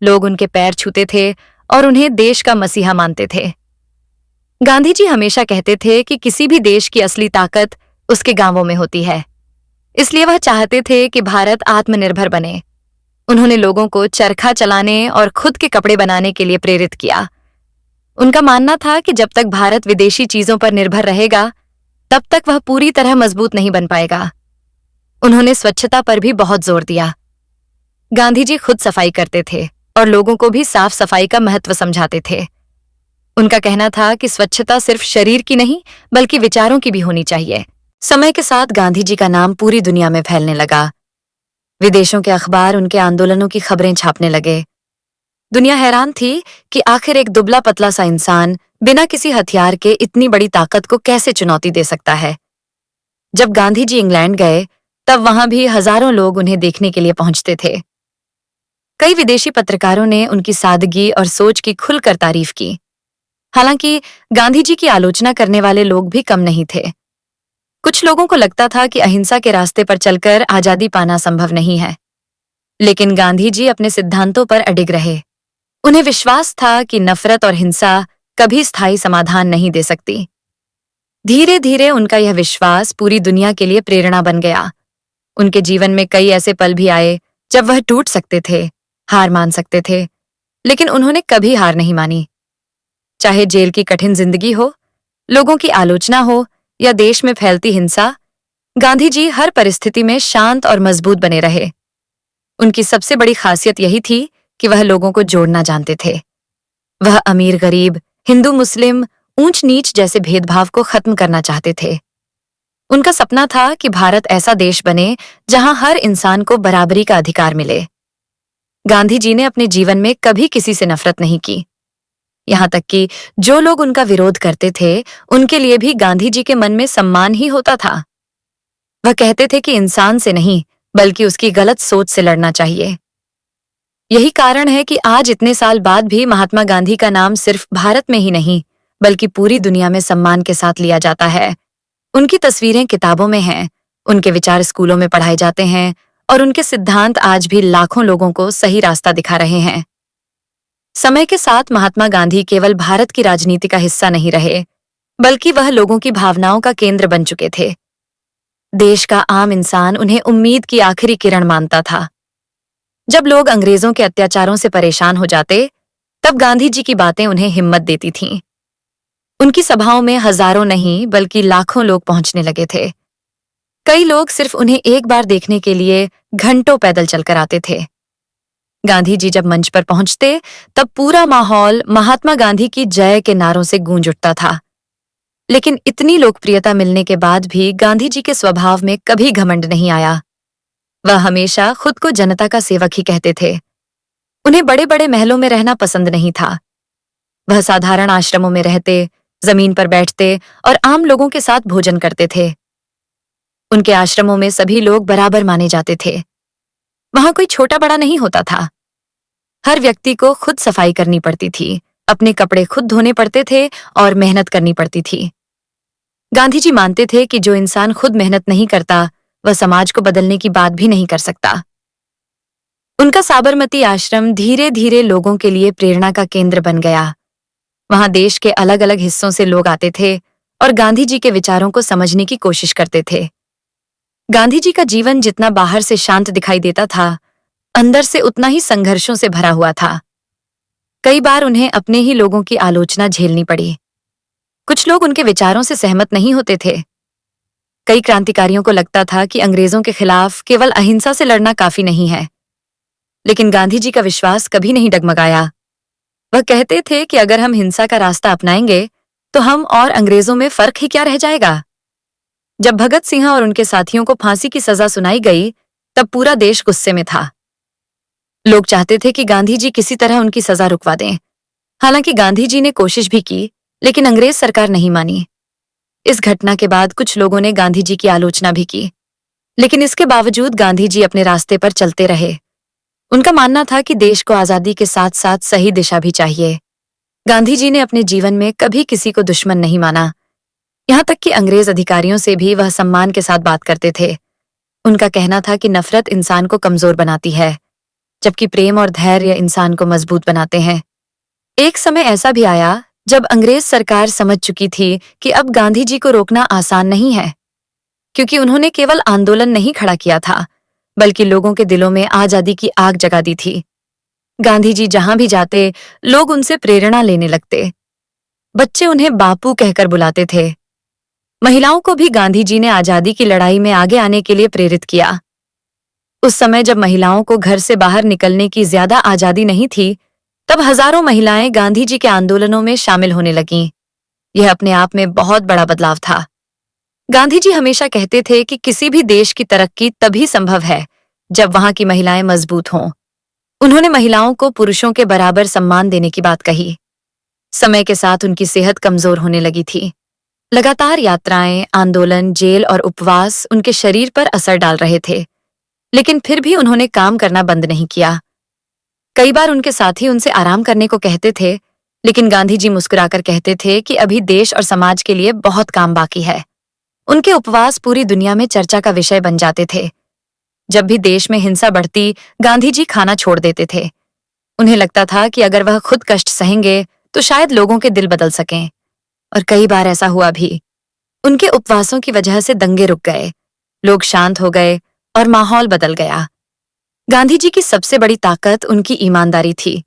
लोग उनके पैर छूते थे और उन्हें देश का मसीहा मानते थे। गांधी जी हमेशा कहते थे कि किसी भी देश की असली ताकत उसके गांवों में होती है। इसलिए वह चाहते थे कि भारत आत्मनिर्भर बने। उन्होंने लोगों को चरखा चलाने और खुद के कपड़े बनाने के लिए प्रेरित किया। उनका मानना था कि जब तक भारत विदेशी चीजों पर निर्भर रहेगा, तब तक वह पूरी तरह मजबूत नहीं बन पाएगा। उन्होंने स्वच्छता पर भी बहुत जोर दिया। गांधी जी खुद सफाई करते थे और लोगों को भी साफ सफाई का महत्व समझाते थे। उनका कहना था कि स्वच्छता सिर्फ शरीर की नहीं बल्कि विचारों की भी होनी चाहिए। समय के साथ गांधी जी का नाम पूरी दुनिया में फैलने लगा। विदेशों के अखबार उनके आंदोलनों की खबरें छापने लगे। दुनिया हैरान थी कि आखिर एक दुबला पतला सा इंसान बिना किसी हथियार के इतनी बड़ी ताकत को कैसे चुनौती दे सकता है। जब गांधी जी इंग्लैंड गए, तब वहां भी हजारों लोग उन्हें देखने के लिए पहुंचते थे। कई विदेशी पत्रकारों ने उनकी सादगी और सोच की खुलकर तारीफ की। हालांकि गांधी जी की आलोचना करने वाले लोग भी कम नहीं थे। कुछ लोगों को लगता था कि अहिंसा के रास्ते पर चलकर आजादी पाना संभव नहीं है, लेकिन गांधी जी अपने सिद्धांतों पर अडिग रहे। उन्हें विश्वास था कि नफरत और हिंसा कभी स्थायी समाधान नहीं दे सकती। धीरे धीरे उनका यह विश्वास पूरी दुनिया के लिए प्रेरणा बन गया। उनके जीवन में कई ऐसे पल भी आए जब वह टूट सकते थे, हार मान सकते थे, लेकिन उन्होंने कभी हार नहीं मानी। चाहे जेल की कठिन जिंदगी हो, लोगों की आलोचना हो या देश में फैलती हिंसा, गांधी जी हर परिस्थिति में शांत और मजबूत बने रहे। उनकी सबसे बड़ी खासियत यही थी कि वह लोगों को जोड़ना जानते थे। वह अमीर गरीब, हिंदू मुस्लिम, ऊंच नीच जैसे भेदभाव को खत्म करना चाहते थे। उनका सपना था कि भारत ऐसा देश बने जहां हर इंसान को बराबरी का अधिकार मिले। गांधी जी ने अपने जीवन में कभी किसी से नफरत नहीं की। यहां तक कि जो लोग उनका विरोध करते थे, उनके लिए भी गांधी जी के मन में सम्मान ही होता था। वह कहते थे कि इंसान से नहीं, बल्कि उसकी गलत सोच से लड़ना चाहिए। यही कारण है कि आज इतने साल बाद भी महात्मा गांधी का नाम सिर्फ भारत में ही नहीं, बल्कि पूरी दुनिया में सम्मान के साथ लिया जाता है। उनकी तस्वीरें किताबों में हैं, उनके विचार स्कूलों में पढ़ाए जाते हैं और उनके सिद्धांत आज भी लाखों लोगों को सही रास्ता दिखा रहे हैं। समय के साथ महात्मा गांधी केवल भारत की राजनीति का हिस्सा नहीं रहे, बल्कि वह लोगों की भावनाओं का केंद्र बन चुके थे। देश का आम इंसान उन्हें उम्मीद की आखिरी किरण मानता था। जब लोग अंग्रेजों के अत्याचारों से परेशान हो जाते, तब गांधी जी की बातें उन्हें हिम्मत देती थीं। उनकी सभाओं में हजारों नहीं, बल्कि लाखों लोग पहुंचने लगे थे। कई लोग सिर्फ उन्हें एक बार देखने के लिए घंटों पैदल चलकर आते थे। गांधी जी जब मंच पर पहुंचते, तब पूरा माहौल महात्मा गांधी की जय के नारों से गूंज उठता था। लेकिन इतनी लोकप्रियता मिलने के बाद भी गांधी जी के स्वभाव में कभी घमंड नहीं आया। वह हमेशा खुद को जनता का सेवक ही कहते थे। उन्हें बड़े बड़े महलों में रहना पसंद नहीं था। वह साधारण आश्रमों में रहते, जमीन पर बैठते और आम लोगों के साथ भोजन करते थे। उनके आश्रमों में सभी लोग बराबर माने जाते थे। वहां कोई छोटा बड़ा नहीं होता था। हर व्यक्ति को खुद सफाई करनी पड़ती थी, अपने कपड़े खुद धोने पड़ते थे और मेहनत करनी पड़ती थी। गांधी जी मानते थे कि जो इंसान खुद मेहनत नहीं करता, वह समाज को बदलने की बात भी नहीं कर सकता। उनका साबरमती आश्रम धीरे धीरे लोगों के लिए प्रेरणा का केंद्र बन गया। वहां देश के अलग अलग हिस्सों से लोग आते थे और गांधी जी के विचारों को समझने की कोशिश करते थे। गांधी जी का जीवन जितना बाहर से शांत दिखाई देता था, अंदर से उतना ही संघर्षों से भरा हुआ था। कई बार उन्हें अपने ही लोगों की आलोचना झेलनी पड़ी। कुछ लोग उनके विचारों से सहमत नहीं होते थे। कई क्रांतिकारियों को लगता था कि अंग्रेजों के खिलाफ केवल अहिंसा से लड़ना काफी नहीं है। लेकिन गांधी जी का विश्वास कभी नहीं डगमगाया। वह कहते थे कि अगर हम हिंसा का रास्ता अपनाएंगे, तो हम और अंग्रेजों में फर्क ही क्या रह जाएगा। जब भगत सिंह और उनके साथियों को फांसी की सजा सुनाई गई, तब पूरा देश गुस्से में था। लोग चाहते थे कि गांधी जी किसी तरह उनकी सजा रुकवा दें। हालांकि गांधी जी ने कोशिश भी की, लेकिन अंग्रेज सरकार नहीं मानी। इस घटना के बाद कुछ लोगों ने गांधी जी की आलोचना भी की, लेकिन इसके बावजूद गांधी जी अपने रास्ते पर चलते रहे। उनका मानना था कि देश को आजादी के साथ साथ सही दिशा भी चाहिए। गांधी जी ने अपने जीवन में कभी किसी को दुश्मन नहीं माना। यहां तक कि अंग्रेज अधिकारियों से भी वह सम्मान के साथ बात करते थे। उनका कहना था कि नफरत इंसान को कमजोर बनाती है, जबकि प्रेम और धैर्य इंसान को मजबूत बनाते हैं। एक समय ऐसा भी आया जब अंग्रेज सरकार समझ चुकी थी कि अब गांधी जी को रोकना आसान नहीं है, क्योंकि उन्होंने केवल आंदोलन नहीं खड़ा किया था, बल्कि लोगों के दिलों में आजादी की आग जगा दी थी। गांधी जी जहां भी जाते, लोग उनसे प्रेरणा लेने लगते। बच्चे उन्हें बापू कहकर बुलाते थे। महिलाओं को भी गांधी जी ने आजादी की लड़ाई में आगे आने के लिए प्रेरित किया। उस समय जब महिलाओं को घर से बाहर निकलने की ज्यादा आजादी नहीं थी, तब हजारों महिलाएं गांधी जी के आंदोलनों में शामिल होने लगीं। यह अपने आप में बहुत बड़ा बदलाव था। गांधी जी हमेशा कहते थे कि किसी भी देश की तरक्की तभी संभव है जब वहां की महिलाएं मजबूत हों। उन्होंने महिलाओं को पुरुषों के बराबर सम्मान देने की बात कही। समय के साथ उनकी सेहत कमजोर होने लगी थी। लगातार यात्राएं, आंदोलन, जेल और उपवास उनके शरीर पर असर डाल रहे थे, लेकिन फिर भी उन्होंने काम करना बंद नहीं किया। कई बार उनके साथी उनसे आराम करने को कहते थे, लेकिन गांधी जी मुस्कुराकर कहते थे कि अभी देश और समाज के लिए बहुत काम बाकी है। उनके उपवास पूरी दुनिया में चर्चा का विषय बन जाते थे। जब भी देश में हिंसा बढ़ती, गांधी जी खाना छोड़ देते थे। उन्हें लगता था कि अगर वह खुद कष्ट सहेंगे तो शायद लोगों के दिल बदल सकें, और कई बार ऐसा हुआ भी। उनके उपवासों की वजह से दंगे रुक गए, लोग शांत हो गए और माहौल बदल गया। गांधी जी की सबसे बड़ी ताकत उनकी ईमानदारी थी।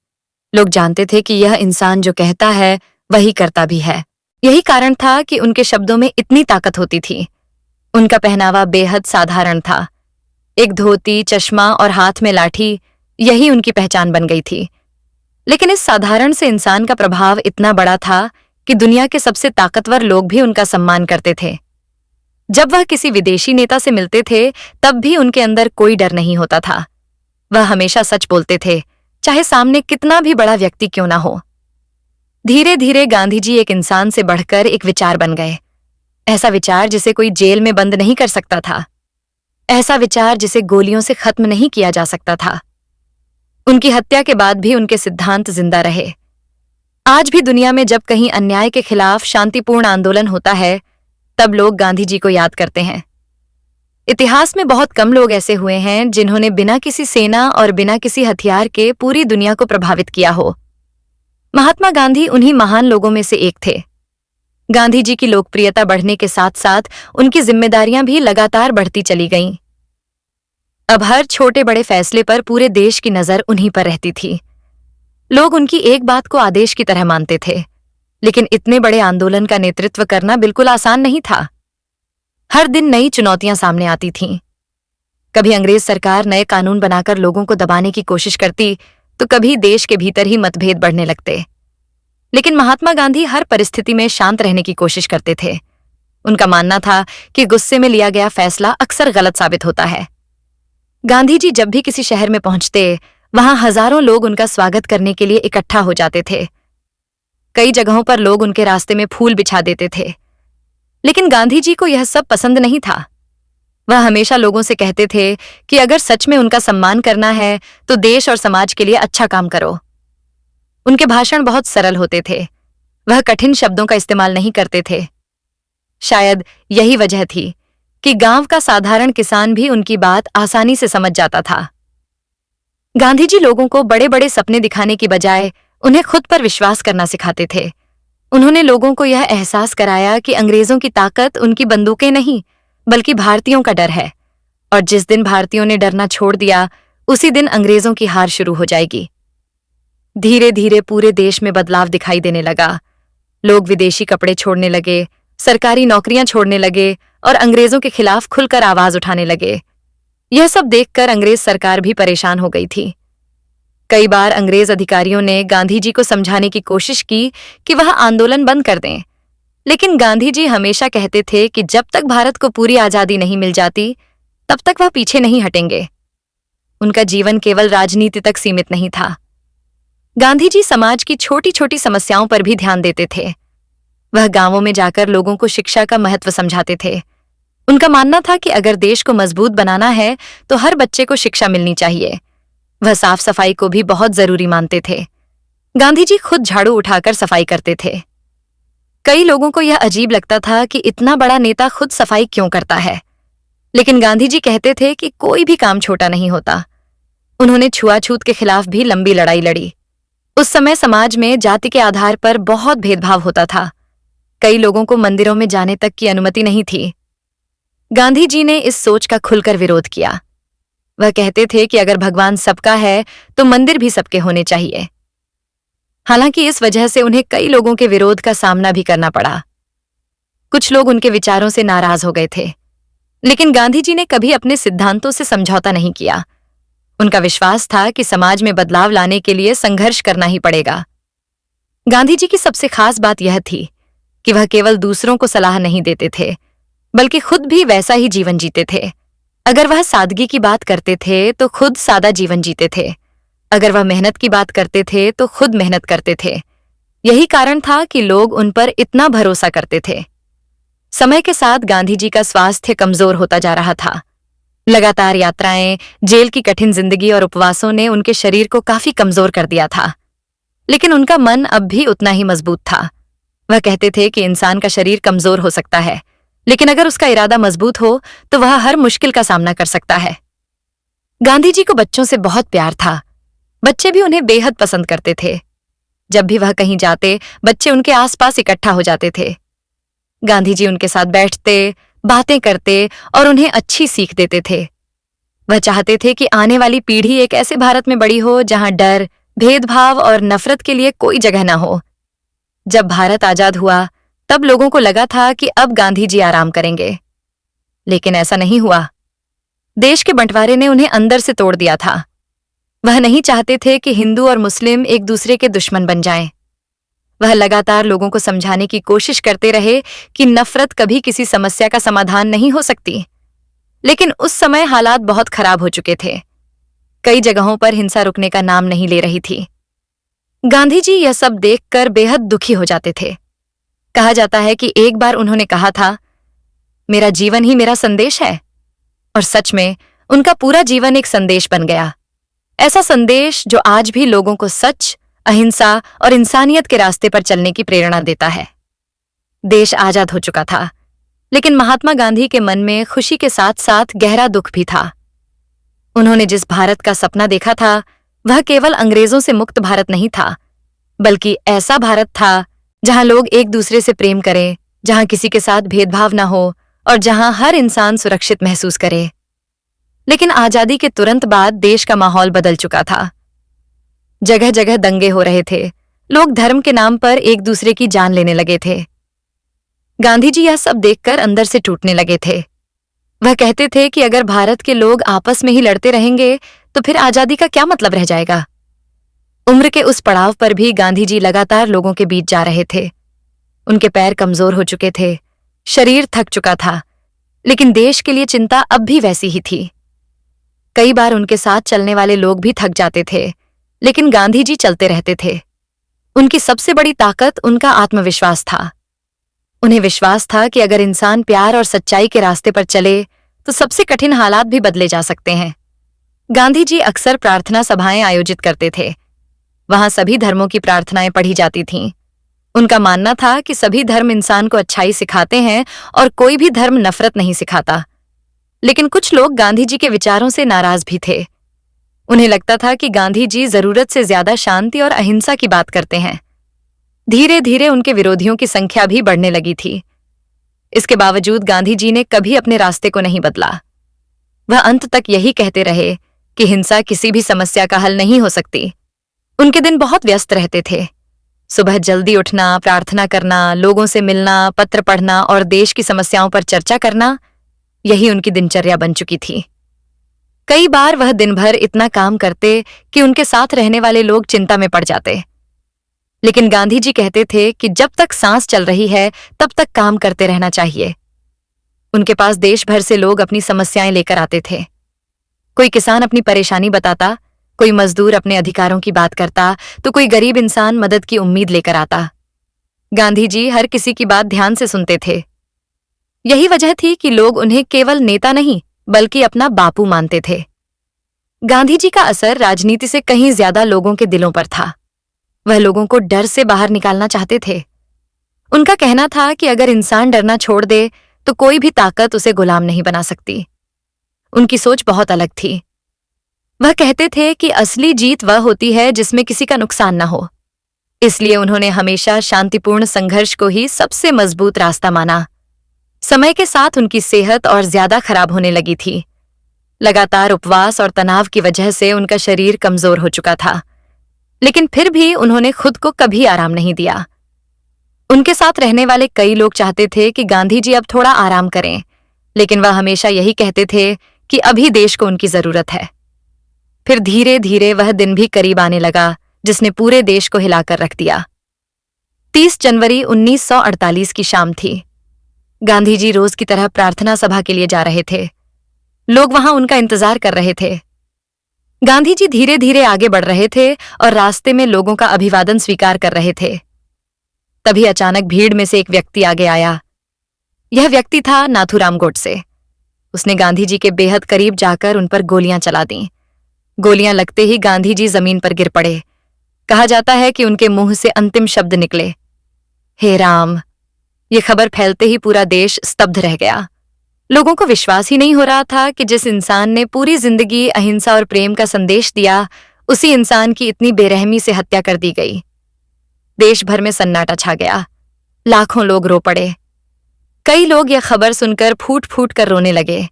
लोग जानते थे कि यह इंसान जो कहता है वही करता भी है। यही कारण था कि उनके शब्दों में इतनी ताकत होती थी। उनका पहनावा बेहद साधारण था। एक धोती, चश्मा और हाथ में लाठी, यही उनकी पहचान बन गई थी। लेकिन इस साधारण से इंसान का प्रभाव इतना बड़ा था कि दुनिया के सबसे ताकतवर लोग भी उनका सम्मान करते थे। जब वह किसी विदेशी नेता से मिलते थे तब भी उनके अंदर कोई डर नहीं होता था। वह हमेशा सच बोलते थे, चाहे सामने कितना भी बड़ा व्यक्ति क्यों ना हो। धीरे धीरे गांधी जी एक इंसान से बढ़कर एक विचार बन गए। ऐसा विचार जिसे कोई जेल में बंद नहीं कर सकता था, ऐसा विचार जिसे गोलियों से खत्म नहीं किया जा सकता था। उनकी हत्या के बाद भी उनके सिद्धांत जिंदा रहे। आज भी दुनिया में जब कहीं अन्याय के खिलाफ शांतिपूर्ण आंदोलन होता है तब लोग गांधी जी को याद करते हैं। इतिहास में बहुत कम लोग ऐसे हुए हैं जिन्होंने बिना किसी सेना और बिना किसी हथियार के पूरी दुनिया को प्रभावित किया हो। महात्मा गांधी उन्हीं महान लोगों में से एक थे। गांधी जी की लोकप्रियता बढ़ने के साथ साथ उनकी जिम्मेदारियां भी लगातार बढ़ती चली गईं। अब हर छोटे बड़े फैसले पर पूरे देश की नजर उन्हीं पर रहती थी। लोग उनकी एक बात को आदेश की तरह मानते थे, लेकिन इतने बड़े आंदोलन का नेतृत्व करना बिल्कुल आसान नहीं था। हर दिन नई चुनौतियां सामने आती थीं। कभी अंग्रेज सरकार नए कानून बनाकर लोगों को दबाने की कोशिश करती, तो कभी देश के भीतर ही मतभेद बढ़ने लगते। लेकिन महात्मा गांधी हर परिस्थिति में शांत रहने की कोशिश करते थे। उनका मानना था कि गुस्से में लिया गया फैसला अक्सर गलत साबित होता है। गांधी जी जब भी किसी शहर में पहुंचते, वहां हजारों लोग उनका स्वागत करने के लिए इकट्ठा हो जाते थे। कई जगहों पर लोग उनके रास्ते में फूल बिछा देते थे, लेकिन गांधी जी को यह सब पसंद नहीं था। वह हमेशा लोगों से कहते थे कि अगर सच में उनका सम्मान करना है तो देश और समाज के लिए अच्छा काम करो। उनके भाषण बहुत सरल होते थे। वह कठिन शब्दों का इस्तेमाल नहीं करते थे। शायद यही वजह थी कि गांव का साधारण किसान भी उनकी बात आसानी से समझ जाता था। गांधी जी लोगों को बड़े बड़े सपने दिखाने की बजाय उन्हें खुद पर विश्वास करना सिखाते थे। उन्होंने लोगों को यह एहसास कराया कि अंग्रेजों की ताकत उनकी बंदूकें नहीं, बल्कि भारतीयों का डर है, और जिस दिन भारतीयों ने डरना छोड़ दिया, उसी दिन अंग्रेजों की हार शुरू हो जाएगी। धीरे धीरे पूरे देश में बदलाव दिखाई देने लगा। लोग विदेशी कपड़े छोड़ने लगे, सरकारी नौकरियां छोड़ने लगे और अंग्रेजों के खिलाफ खुलकर आवाज उठाने लगे। यह सब देखकर अंग्रेज सरकार भी परेशान हो गई थी। कई बार अंग्रेज अधिकारियों ने गांधी जी को समझाने की कोशिश की कि वह आंदोलन बंद कर दें, लेकिन गांधी जी हमेशा कहते थे कि जब तक भारत को पूरी आजादी नहीं मिल जाती, तब तक वह पीछे नहीं हटेंगे। उनका जीवन केवल राजनीति तक सीमित नहीं था। गांधी जी समाज की छोटी छोटी समस्याओं पर भी ध्यान देते थे। वह गांवों में जाकर लोगों को शिक्षा का महत्व समझाते थे। उनका मानना था कि अगर देश को मजबूत बनाना है तो हर बच्चे को शिक्षा मिलनी चाहिए। वह साफ सफाई को भी बहुत जरूरी मानते थे। गांधी जी खुद झाड़ू उठाकर सफाई करते थे। कई लोगों को यह अजीब लगता था कि इतना बड़ा नेता खुद सफाई क्यों करता है, लेकिन गांधी जी कहते थे कि कोई भी काम छोटा नहीं होता। उन्होंने छुआछूत के खिलाफ भी लंबी लड़ाई लड़ी। उस समय समाज में जाति के आधार पर बहुत भेदभाव होता था। कई लोगों को मंदिरों में जाने तक की अनुमति नहीं थी। गांधी जी ने इस सोच का खुलकर विरोध किया। वह कहते थे कि अगर भगवान सबका है तो मंदिर भी सबके होने चाहिए। हालांकि इस वजह से उन्हें कई लोगों के विरोध का सामना भी करना पड़ा। कुछ लोग उनके विचारों से नाराज हो गए थे, लेकिन गांधी जी ने कभी अपने सिद्धांतों से समझौता नहीं किया। उनका विश्वास था कि समाज में बदलाव लाने के लिए संघर्ष करना ही पड़ेगा। गांधी जी की सबसे खास बात यह थी कि वह केवल दूसरों को सलाह नहीं देते थे, बल्कि खुद भी वैसा ही जीवन जीते थे। अगर वह सादगी की बात करते थे तो खुद सादा जीवन जीते थे। अगर वह मेहनत की बात करते थे तो खुद मेहनत करते थे। यही कारण था कि लोग उन पर इतना भरोसा करते थे। समय के साथ गांधी जी का स्वास्थ्य कमजोर होता जा रहा था। लगातार यात्राएं, जेल की कठिन जिंदगी और उपवासों ने उनके शरीर को काफी कमजोर कर दिया था, लेकिन उनका मन अब भी उतना ही मजबूत था। वह कहते थे कि इंसान का शरीर कमजोर हो सकता है, लेकिन अगर उसका इरादा मजबूत हो तो वह हर मुश्किल का सामना कर सकता है। गांधी जी को बच्चों से बहुत प्यार था। बच्चे भी उन्हें बेहद पसंद करते थे। जब भी वह कहीं जाते, बच्चे उनके आसपास इकट्ठा हो जाते थे। गांधी जी उनके साथ बैठते, बातें करते और उन्हें अच्छी सीख देते थे। वह चाहते थे कि आने वाली पीढ़ी एक ऐसे भारत में बड़ी हो जहां डर, भेदभाव और नफरत के लिए कोई जगह न हो। जब भारत आजाद हुआ तब लोगों को लगा था कि अब गांधी जी आराम करेंगे, लेकिन ऐसा नहीं हुआ। देश के बंटवारे ने उन्हें अंदर से तोड़ दिया था। वह नहीं चाहते थे कि हिंदू और मुस्लिम एक दूसरे के दुश्मन बन जाएं। वह लगातार लोगों को समझाने की कोशिश करते रहे कि नफरत कभी किसी समस्या का समाधान नहीं हो सकती। लेकिन उस समय हालात बहुत खराब हो चुके थे। कई जगहों पर हिंसा रुकने का नाम नहीं ले रही थी। गांधी जी यह सब देखकर बेहद दुखी हो जाते थे। कहा जाता है कि एक बार उन्होंने कहा था, मेरा जीवन ही मेरा संदेश है। और सच में उनका पूरा जीवन एक संदेश बन गया। ऐसा संदेश जो आज भी लोगों को सच, अहिंसा और इंसानियत के रास्ते पर चलने की प्रेरणा देता है। देश आजाद हो चुका था, लेकिन महात्मा गांधी के मन में खुशी के साथ साथ गहरा दुख भी था। उन्होंने जिस भारत का सपना देखा था, वह केवल अंग्रेजों से मुक्त भारत नहीं था, बल्कि ऐसा भारत था जहां लोग एक दूसरे से प्रेम करें, जहां किसी के साथ भेदभाव न हो और जहां हर इंसान सुरक्षित महसूस करे। लेकिन आजादी के तुरंत बाद देश का माहौल बदल चुका था। जगह जगह दंगे हो रहे थे। लोग धर्म के नाम पर एक दूसरे की जान लेने लगे थे। गांधी जी यह सब देखकर अंदर से टूटने लगे थे। वह कहते थे कि अगर भारत के लोग आपस में ही लड़ते रहेंगे तो फिर आजादी का क्या मतलब रह जाएगा। उम्र के उस पड़ाव पर भी गांधी जी लगातार लोगों के बीच जा रहे थे। उनके पैर कमजोर हो चुके थे, शरीर थक चुका था, लेकिन देश के लिए चिंता अब भी वैसी ही थी। कई बार उनके साथ चलने वाले लोग भी थक जाते थे, लेकिन गांधी जी चलते रहते थे। उनकी सबसे बड़ी ताकत उनका आत्मविश्वास था। उन्हें विश्वास था कि अगर इंसान प्यार और सच्चाई के रास्ते पर चले तो सबसे कठिन हालात भी बदले जा सकते हैं। गांधी जी अक्सर प्रार्थना सभाएं आयोजित करते थे। वहां सभी धर्मों की प्रार्थनाएं पढ़ी जाती थीं। उनका मानना था कि सभी धर्म इंसान को अच्छाई सिखाते हैं और कोई भी धर्म नफरत नहीं सिखाता। लेकिन कुछ लोग गांधी जी के विचारों से नाराज भी थे। उन्हें लगता था कि गांधी जी जरूरत से ज्यादा शांति और अहिंसा की बात करते हैं। धीरे धीरे उनके विरोधियों की संख्या भी बढ़ने लगी थी। इसके बावजूद गांधी जी ने कभी अपने रास्ते को नहीं बदला। वह अंत तक यही कहते रहे कि हिंसा किसी भी समस्या का हल नहीं हो सकती। उनके दिन बहुत व्यस्त रहते थे। सुबह जल्दी उठना, प्रार्थना करना, लोगों से मिलना, पत्र पढ़ना और देश की समस्याओं पर चर्चा करना, यही उनकी दिनचर्या बन चुकी थी। कई बार वह दिन भर इतना काम करते कि उनके साथ रहने वाले लोग चिंता में पड़ जाते। लेकिन गांधी जी कहते थे कि जब तक सांस चल रही है तब तक काम करते रहना चाहिए। उनके पास देश भर से लोग अपनी समस्याएं लेकर आते थे। कोई किसान अपनी परेशानी बताता, कोई मजदूर अपने अधिकारों की बात करता, तो कोई गरीब इंसान मदद की उम्मीद लेकर आता। गांधी जी हर किसी की बात ध्यान से सुनते थे। यही वजह थी कि लोग उन्हें केवल नेता नहीं बल्कि अपना बापू मानते थे। गांधी जी का असर राजनीति से कहीं ज्यादा लोगों के दिलों पर था। वह लोगों को डर से बाहर निकालना चाहते थे। उनका कहना था कि अगर इंसान डरना छोड़ दे तो कोई भी ताकत उसे गुलाम नहीं बना सकती। उनकी सोच बहुत अलग थी। वह कहते थे कि असली जीत वह होती है जिसमें किसी का नुकसान न हो। इसलिए उन्होंने हमेशा शांतिपूर्ण संघर्ष को ही सबसे मजबूत रास्ता माना। समय के साथ उनकी सेहत और ज्यादा खराब होने लगी थी। लगातार उपवास और तनाव की वजह से उनका शरीर कमजोर हो चुका था, लेकिन फिर भी उन्होंने खुद को कभी आराम नहीं दिया। उनके साथ रहने वाले कई लोग चाहते थे कि गांधी जी अब थोड़ा आराम करें, लेकिन वह हमेशा यही कहते थे कि अभी देश को उनकी जरूरत है। फिर धीरे धीरे वह दिन भी करीब आने लगा जिसने पूरे देश को हिलाकर रख दिया। 30 जनवरी 1948 की शाम थी। गांधी जी रोज की तरह प्रार्थना सभा के लिए जा रहे थे। लोग वहां उनका इंतजार कर रहे थे। गांधी जी धीरे धीरे आगे बढ़ रहे थे और रास्ते में लोगों का अभिवादन स्वीकार कर रहे थे। तभी अचानक भीड़ में से एक व्यक्ति आगे आया। यह व्यक्ति था नाथूराम गोडसे। उसने गांधी जी के बेहद करीब जाकर उन पर गोलियां चला दीं। गोलियां लगते ही गांधी जी जमीन पर गिर पड़े। कहा जाता है कि उनके मुंह से अंतिम शब्द निकले, हे राम। ये खबर फैलते ही पूरा देश स्तब्ध रह गया। लोगों को विश्वास ही नहीं हो रहा था कि जिस इंसान ने पूरी जिंदगी अहिंसा और प्रेम का संदेश दिया, उसी इंसान की इतनी बेरहमी से हत्या कर दी गई। देश भर में सन्नाटा छा गया। लाखों लोग रो पड़े। कई लोग यह खबर सुनकर फूट फूट कर रोने लगे।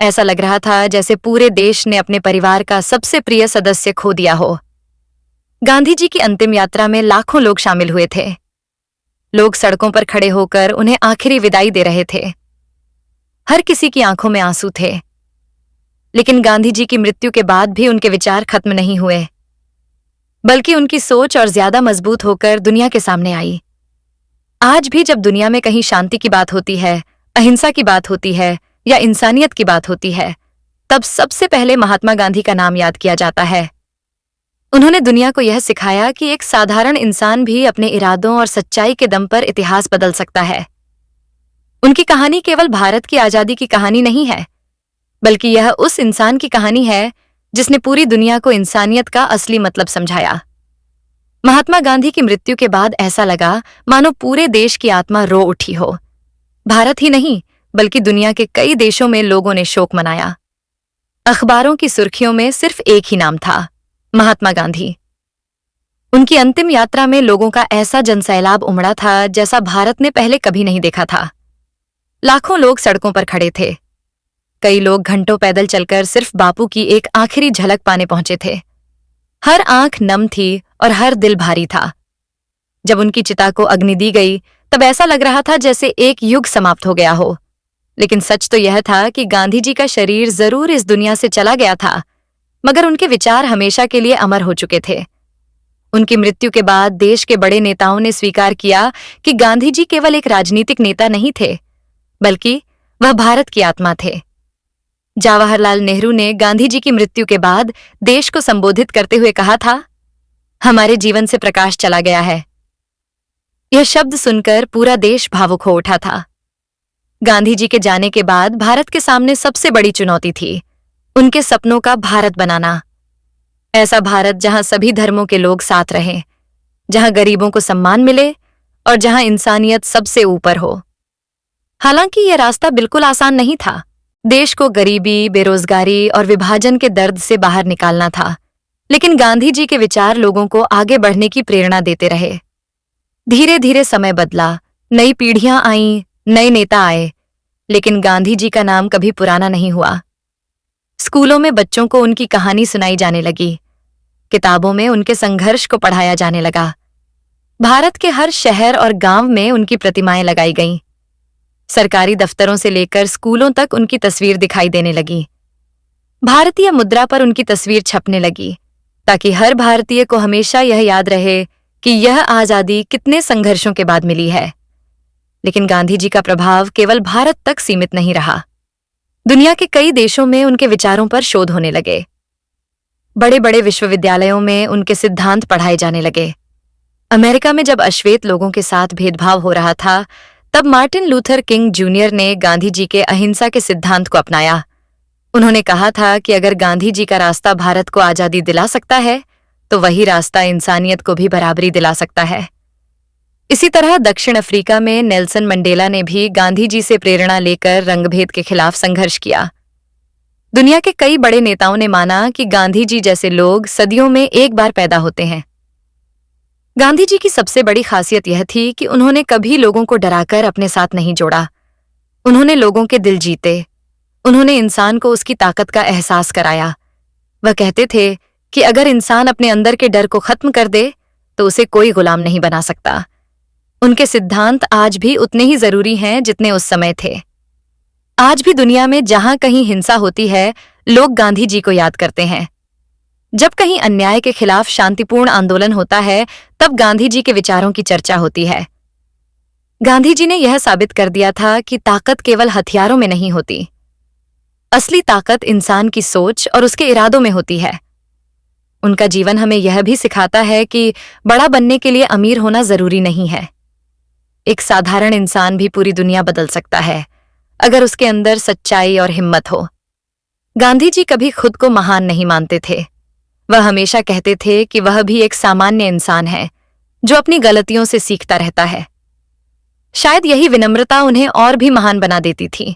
ऐसा लग रहा था जैसे पूरे देश ने अपने परिवार का सबसे प्रिय सदस्य खो दिया हो। गांधी जी की अंतिम यात्रा में लाखों लोग शामिल हुए थे। लोग सड़कों पर खड़े होकर उन्हें आखिरी विदाई दे रहे थे। हर किसी की आंखों में आंसू थे। लेकिन गांधी जी की मृत्यु के बाद भी उनके विचार खत्म नहीं हुए। बल्कि उनकी सोच और ज्यादा मजबूत होकर दुनिया के सामने आई। आज भी जब दुनिया में कहीं शांति की बात होती है, अहिंसा की बात होती है या इंसानियत की बात होती है, तब सबसे पहले महात्मा गांधी का नाम याद किया जाता है। उन्होंने दुनिया को यह सिखाया कि एक साधारण इंसान भी अपने इरादों और सच्चाई के दम पर इतिहास बदल सकता है। उनकी कहानी केवल भारत की आजादी की कहानी नहीं है, बल्कि यह उस इंसान की कहानी है जिसने पूरी दुनिया को इंसानियत का असली मतलब समझाया। महात्मा गांधी की मृत्यु के बाद ऐसा लगा मानो पूरे देश की आत्मा रो उठी हो। भारत ही नहीं, बल्कि दुनिया के कई देशों में लोगों ने शोक मनाया। अखबारों की सुर्खियों में सिर्फ एक ही नाम था, महात्मा गांधी। उनकी अंतिम यात्रा में लोगों का ऐसा जनसैलाब उमड़ा था जैसा भारत ने पहले कभी नहीं देखा था। लाखों लोग सड़कों पर खड़े थे। कई लोग घंटों पैदल चलकर सिर्फ बापू की एक आखिरी झलक पाने पहुंचे थे। हर आंख नम थी और हर दिल भारी था। जब उनकी चिता को अग्नि दी गई तब ऐसा लग रहा था जैसे एक युग समाप्त हो गया हो। लेकिन सच तो यह था कि गांधी जी का शरीर जरूर इस दुनिया से चला गया था, मगर उनके विचार हमेशा के लिए अमर हो चुके थे। उनकी मृत्यु के बाद देश के बड़े नेताओं ने स्वीकार किया कि गांधी जी केवल एक राजनीतिक नेता नहीं थे, बल्कि वह भारत की आत्मा थे। जवाहरलाल नेहरू ने गांधी जी की मृत्यु के बाद देश को संबोधित करते हुए कहा था, हमारे जीवन से प्रकाश चला गया है। यह शब्द सुनकर पूरा देश भावुक हो उठा था। गांधी जी के जाने के बाद भारत के सामने सबसे बड़ी चुनौती थी उनके सपनों का भारत बनाना। ऐसा भारत जहां सभी धर्मों के लोग साथ रहें, जहां गरीबों को सम्मान मिले और जहां इंसानियत सबसे ऊपर हो। हालांकि यह रास्ता बिल्कुल आसान नहीं था। देश को गरीबी, बेरोजगारी और विभाजन के दर्द से बाहर निकालना था, लेकिन गांधी जी के विचार लोगों को आगे बढ़ने की प्रेरणा देते रहे। धीरे धीरे समय बदला, नई पीढ़ियां आईं, नए नेता आए, लेकिन गांधी जी का नाम कभी पुराना नहीं हुआ। स्कूलों में बच्चों को उनकी कहानी सुनाई जाने लगी, किताबों में उनके संघर्ष को पढ़ाया जाने लगा। भारत के हर शहर और गांव में उनकी प्रतिमाएं लगाई गईं। सरकारी दफ्तरों से लेकर स्कूलों तक उनकी तस्वीर दिखाई देने लगी। भारतीय मुद्रा पर उनकी तस्वीर छपने लगी, ताकि हर भारतीय को हमेशा यह याद रहे कि यह आजादी कितने संघर्षों के बाद मिली है। लेकिन गांधी जी का प्रभाव केवल भारत तक सीमित नहीं रहा। दुनिया के कई देशों में उनके विचारों पर शोध होने लगे। बड़े बड़े विश्वविद्यालयों में उनके सिद्धांत पढ़ाए जाने लगे। अमेरिका में जब अश्वेत लोगों के साथ भेदभाव हो रहा था, तब मार्टिन लूथर किंग जूनियर ने गांधी जी के अहिंसा के सिद्धांत को अपनाया। उन्होंने कहा था कि अगर गांधी जी का रास्ता भारत को आजादी दिला सकता है, तो वही रास्ता इंसानियत को भी बराबरी दिला सकता है। इसी तरह दक्षिण अफ्रीका में नेल्सन मंडेला ने भी गांधी जी से प्रेरणा लेकर रंगभेद के खिलाफ संघर्ष किया। दुनिया के कई बड़े नेताओं ने माना कि गांधी जी जैसे लोग सदियों में एक बार पैदा होते हैं। गांधी जी की सबसे बड़ी खासियत यह थी कि उन्होंने कभी लोगों को डराकर अपने साथ नहीं जोड़ा। उन्होंने लोगों के दिल जीते। उन्होंने इंसान को उसकी ताकत का एहसास कराया। वह कहते थे कि अगर इंसान अपने अंदर के डर को खत्म कर दे तो उसे कोई गुलाम नहीं बना सकता। उनके सिद्धांत आज भी उतने ही जरूरी हैं जितने उस समय थे। आज भी दुनिया में जहां कहीं हिंसा होती है, लोग गांधी जी को याद करते हैं। जब कहीं अन्याय के खिलाफ शांतिपूर्ण आंदोलन होता है, तब गांधी जी के विचारों की चर्चा होती है। गांधी जी ने यह साबित कर दिया था कि ताकत केवल हथियारों में नहीं होती। असली ताकत इंसान की सोच और उसके इरादों में होती है। उनका जीवन हमें यह भी सिखाता है कि बड़ा बनने के लिए अमीर होना जरूरी नहीं है। एक साधारण इंसान भी पूरी दुनिया बदल सकता है, अगर उसके अंदर सच्चाई और हिम्मत हो। गांधी जी कभी खुद को महान नहीं मानते थे। वह हमेशा कहते थे कि वह भी एक सामान्य इंसान है, जो अपनी गलतियों से सीखता रहता है। शायद यही विनम्रता उन्हें और भी महान बना देती थी।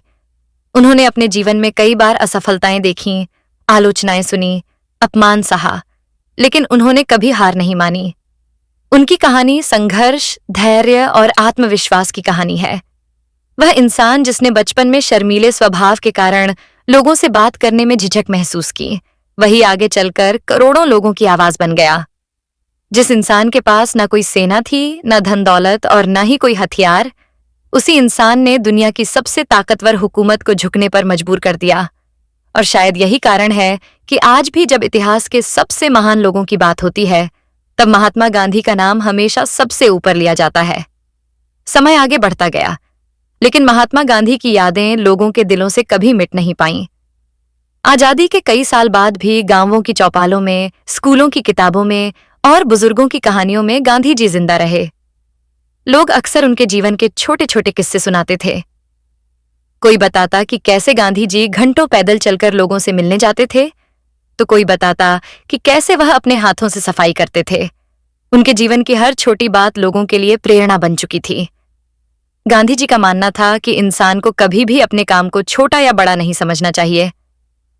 उन्होंने अपने जीवन में कई बार असफलताएं देखीं, आलोचनाएं सुनी, अपमान सहा, लेकिन उन्होंने कभी हार नहीं मानी। उनकी कहानी संघर्ष, धैर्य और आत्मविश्वास की कहानी है। वह इंसान जिसने बचपन में शर्मीले स्वभाव के कारण लोगों से बात करने में झिझक महसूस की, वही आगे चलकर करोड़ों लोगों की आवाज बन गया। जिस इंसान के पास न कोई सेना थी, न धन दौलत और न ही कोई हथियार, उसी इंसान ने दुनिया की सबसे ताकतवर हुकूमत को झुकने पर मजबूर कर दिया। और शायद यही कारण है कि आज भी जब इतिहास के सबसे महान लोगों की बात होती है, तब महात्मा गांधी का नाम हमेशा सबसे ऊपर लिया जाता है। समय आगे बढ़ता गया, लेकिन महात्मा गांधी की यादें लोगों के दिलों से कभी मिट नहीं पाईं। आजादी के कई साल बाद भी गांवों की चौपालों में, स्कूलों की किताबों में और बुजुर्गों की कहानियों में गांधी जी जिंदा रहे। लोग अक्सर उनके जीवन के छोटे छोटे किस्से सुनाते थे। कोई बताता कि कैसे गांधी जी घंटों पैदल चलकर लोगों से मिलने जाते थे, तो कोई बताता कि कैसे वह अपने हाथों से सफाई करते थे। उनके जीवन की हर छोटी बात लोगों के लिए प्रेरणा बन चुकी थी। गांधी जी का मानना था कि इंसान को कभी भी अपने काम को छोटा या बड़ा नहीं समझना चाहिए।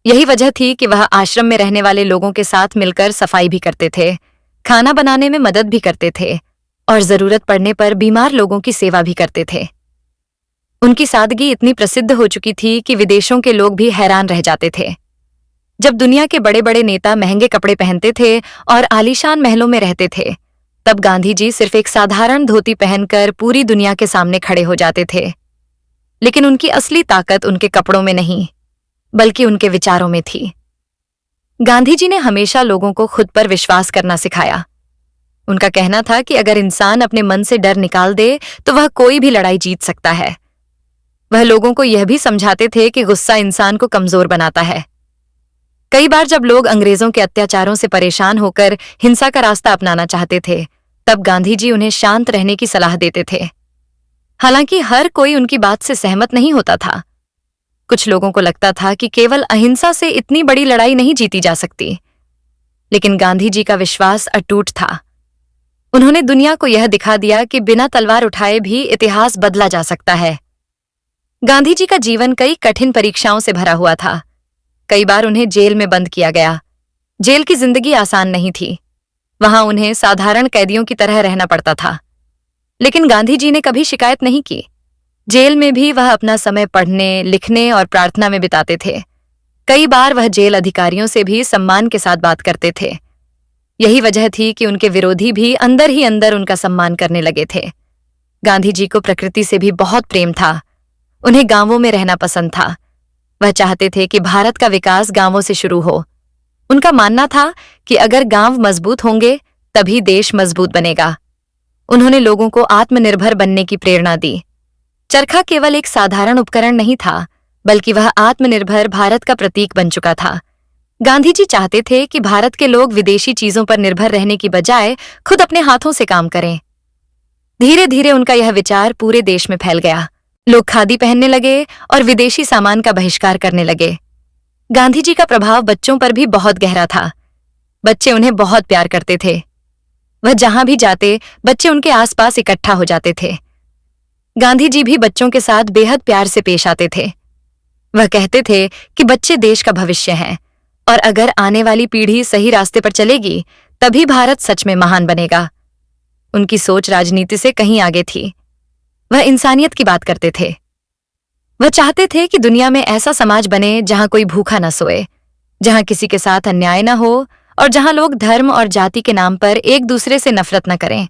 यही वजह थी कि वह आश्रम में रहने वाले लोगों के साथ मिलकर सफाई भी करते थे, खाना बनाने में मदद भी करते थे और जरूरत पड़ने पर बीमार लोगों की सेवा भी करते थे। उनकी सादगी इतनी प्रसिद्ध हो चुकी थी कि विदेशों के लोग भी हैरान रह जाते थे। जब दुनिया के बड़े बड़े नेता महंगे कपड़े पहनते थे और आलीशान महलों में रहते थे, तब गांधी जी सिर्फ एक साधारण धोती पहनकर पूरी दुनिया के सामने खड़े हो जाते थे। लेकिन उनकी असली ताकत उनके कपड़ों में नहीं, बल्कि उनके विचारों में थी। गांधी जी ने हमेशा लोगों को खुद पर विश्वास करना सिखाया। उनका कहना था कि अगर इंसान अपने मन से डर निकाल दे तो वह कोई भी लड़ाई जीत सकता है। वह लोगों को यह भी समझाते थे कि गुस्सा इंसान को कमजोर बनाता है। कई बार जब लोग अंग्रेजों के अत्याचारों से परेशान होकर हिंसा का रास्ता अपनाना चाहते थे, तब गांधी जी उन्हें शांत रहने की सलाह देते थे। हालांकि हर कोई उनकी बात से सहमत नहीं होता था। कुछ लोगों को लगता था कि केवल अहिंसा से इतनी बड़ी लड़ाई नहीं जीती जा सकती, लेकिन गांधी जी का विश्वास अटूट था। उन्होंने दुनिया को यह दिखा दिया कि बिना तलवार उठाए भी इतिहास बदला जा सकता है। गांधी जी का जीवन कई कठिन परीक्षाओं से भरा हुआ था। कई बार उन्हें जेल में बंद किया गया। जेल की जिंदगी आसान नहीं थी। वहां उन्हें साधारण कैदियों की तरह रहना पड़ता था। लेकिन गांधी जी ने कभी शिकायत नहीं की। जेल में भी वह अपना समय पढ़ने, लिखने और प्रार्थना में बिताते थे। कई बार वह जेल अधिकारियों से भी सम्मान के साथ बात करते थे। यही वजह थी कि उनके विरोधी भी अंदर ही अंदर उनका सम्मान करने लगे थे। गांधी जी को प्रकृति से भी बहुत प्रेम था। उन्हें गांवों में रहना पसंद था। वह चाहते थे कि भारत का विकास गांवों से शुरू हो। उनका मानना था कि अगर गांव मजबूत होंगे तभी देश मजबूत बनेगा। उन्होंने लोगों को आत्मनिर्भर बनने की प्रेरणा दी। चरखा केवल एक साधारण उपकरण नहीं था, बल्कि वह आत्मनिर्भर भारत का प्रतीक बन चुका था। गांधी जी चाहते थे कि भारत के लोग विदेशी चीजों पर निर्भर रहने की बजाय खुद अपने हाथों से काम करें। धीरे धीरे उनका यह विचार पूरे देश में फैल गया। लोग खादी पहनने लगे और विदेशी सामान का बहिष्कार करने लगे। गांधी जी का प्रभाव बच्चों पर भी बहुत गहरा था। बच्चे उन्हें बहुत प्यार करते थे। वह जहां भी जाते, बच्चे उनके आसपास इकट्ठा हो जाते थे। गांधी जी भी बच्चों के साथ बेहद प्यार से पेश आते थे। वह कहते थे कि बच्चे देश का भविष्य हैं और अगर आने वाली पीढ़ी सही रास्ते पर चलेगी, तभी भारत सच में महान बनेगा। उनकी सोच राजनीति से कहीं आगे थी। वह इंसानियत की बात करते थे। वह चाहते थे कि दुनिया में ऐसा समाज बने जहां कोई भूखा न सोए, जहां किसी के साथ अन्याय न हो और जहां लोग धर्म और जाति के नाम पर एक दूसरे से नफरत न करें।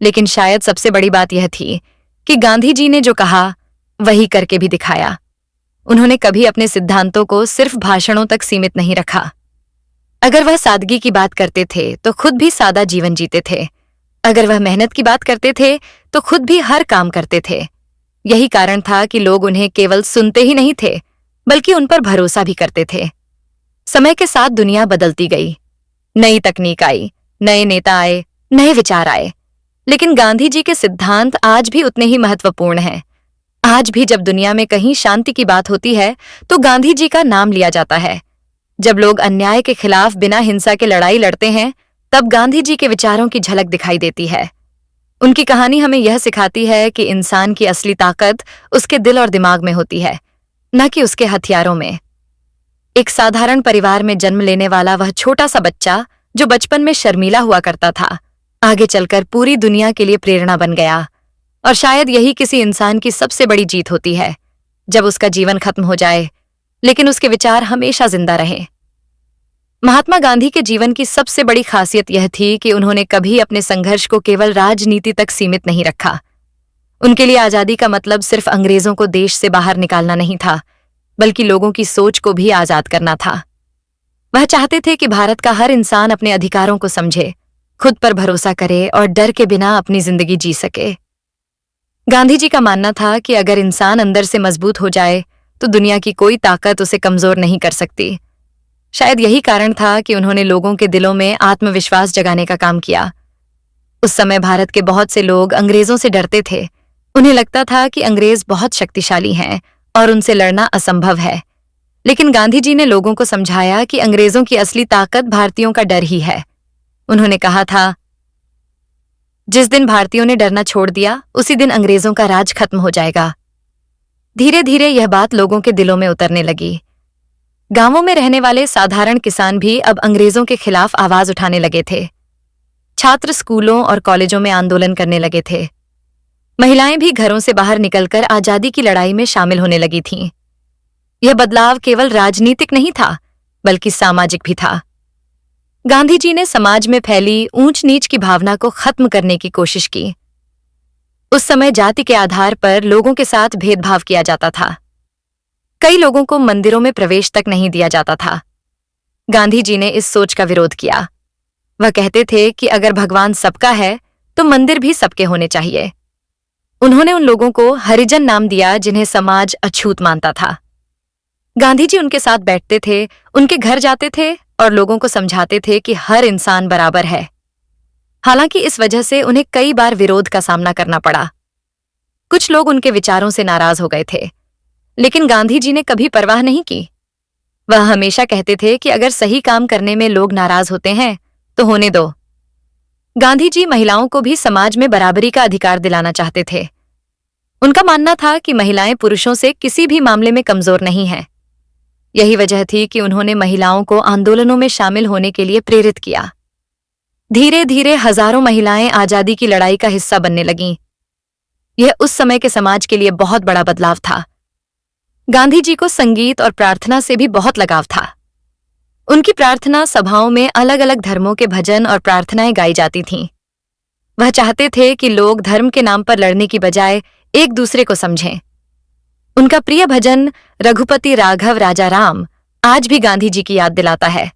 लेकिन शायद सबसे बड़ी बात यह थी कि गांधी जी ने जो कहा वही करके भी दिखाया। उन्होंने कभी अपने सिद्धांतों को सिर्फ भाषणों तक सीमित नहीं रखा। अगर वह सादगी की बात करते थे तो खुद भी सादा जीवन जीते थे। अगर वह मेहनत की बात करते थे तो खुद भी हर काम करते थे। यही कारण था कि लोग उन्हें केवल सुनते ही नहीं थे, बल्कि उन पर भरोसा भी करते थे। समय के साथ दुनिया बदलती गई। नई तकनीक आई, नए नेता आए, नए विचार आए, लेकिन गांधी जी के सिद्धांत आज भी उतने ही महत्वपूर्ण हैं। आज भी जब दुनिया में कहीं शांति की बात होती है तो गांधी जी का नाम लिया जाता है। जब लोग अन्याय के खिलाफ बिना हिंसा के लड़ाई लड़ते हैं, तब गांधी जी के विचारों की झलक दिखाई देती है। उनकी कहानी हमें यह सिखाती है कि इंसान की असली ताकत उसके दिल और दिमाग में होती है, न कि उसके हथियारों में। एक साधारण परिवार में जन्म लेने वाला वह छोटा सा बच्चा जो बचपन में शर्मीला हुआ करता था, आगे चलकर पूरी दुनिया के लिए प्रेरणा बन गया। और शायद यही किसी इंसान की सबसे बड़ी जीत होती है, जब उसका जीवन खत्म हो जाए लेकिन उसके विचार हमेशा जिंदा रहें। महात्मा गांधी के जीवन की सबसे बड़ी खासियत यह थी कि उन्होंने कभी अपने संघर्ष को केवल राजनीति तक सीमित नहीं रखा। उनके लिए आजादी का मतलब सिर्फ अंग्रेजों को देश से बाहर निकालना नहीं था, बल्कि लोगों की सोच को भी आजाद करना था। वह चाहते थे कि भारत का हर इंसान अपने अधिकारों को समझे, खुद पर भरोसा करे और डर के बिना अपनी जिंदगी जी सके। गांधी जी का मानना था कि अगर इंसान अंदर से मजबूत हो जाए तो दुनिया की कोई ताकत उसे कमजोर नहीं कर सकती। शायद यही कारण था कि उन्होंने लोगों के दिलों में आत्मविश्वास जगाने का काम किया। उस समय भारत के बहुत से लोग अंग्रेजों से डरते थे। उन्हें लगता था कि अंग्रेज बहुत शक्तिशाली हैं और उनसे लड़ना असंभव है। लेकिन गांधी जी ने लोगों को समझाया कि अंग्रेजों की असली ताकत भारतीयों का डर ही है। उन्होंने कहा था, जिस दिन भारतीयों ने डरना छोड़ दिया उसी दिन अंग्रेजों का राज खत्म हो जाएगा। धीरे धीरे यह बात लोगों के दिलों में उतरने लगी। गांवों में रहने वाले साधारण किसान भी अब अंग्रेजों के खिलाफ आवाज उठाने लगे थे। छात्र स्कूलों और कॉलेजों में आंदोलन करने लगे थे। महिलाएं भी घरों से बाहर निकलकर आजादी की लड़ाई में शामिल होने लगी थीं। यह बदलाव केवल राजनीतिक नहीं था, बल्कि सामाजिक भी था। गांधी जी ने समाज में फैली ऊंच नीच की भावना को खत्म करने की कोशिश की। उस समय जाति के आधार पर लोगों के साथ भेदभाव किया जाता था। कई लोगों को मंदिरों में प्रवेश तक नहीं दिया जाता था। गांधी जी ने इस सोच का विरोध किया। वह कहते थे कि अगर भगवान सबका है तो मंदिर भी सबके होने चाहिए। उन्होंने उन लोगों को हरिजन नाम दिया जिन्हें समाज अछूत मानता था। गांधी जी उनके साथ बैठते थे, उनके घर जाते थे और लोगों को समझाते थे कि हर इंसान बराबर है। हालांकि इस वजह से उन्हें कई बार विरोध का सामना करना पड़ा। कुछ लोग उनके विचारों से नाराज हो गए थे, लेकिन गांधी जी ने कभी परवाह नहीं की। वह हमेशा कहते थे कि अगर सही काम करने में लोग नाराज होते हैं तो होने दो। गांधी जी महिलाओं को भी समाज में बराबरी का अधिकार दिलाना चाहते थे। उनका मानना था कि महिलाएं पुरुषों से किसी भी मामले में कमजोर नहीं हैं। यही वजह थी कि उन्होंने महिलाओं को आंदोलनों में शामिल होने के लिए प्रेरित किया। धीरे धीरे हजारों महिलाएं आजादी की लड़ाई का हिस्सा बनने लगीं। यह उस समय के समाज के लिए बहुत बड़ा बदलाव था। गांधी जी को संगीत और प्रार्थना से भी बहुत लगाव था। उनकी प्रार्थना सभाओं में अलग अलग धर्मों के भजन और प्रार्थनाएं गाई जाती थीं। वह चाहते थे कि लोग धर्म के नाम पर लड़ने की बजाय एक दूसरे को समझें। उनका प्रिय भजन रघुपति राघव राजा राम आज भी गांधी जी की याद दिलाता है।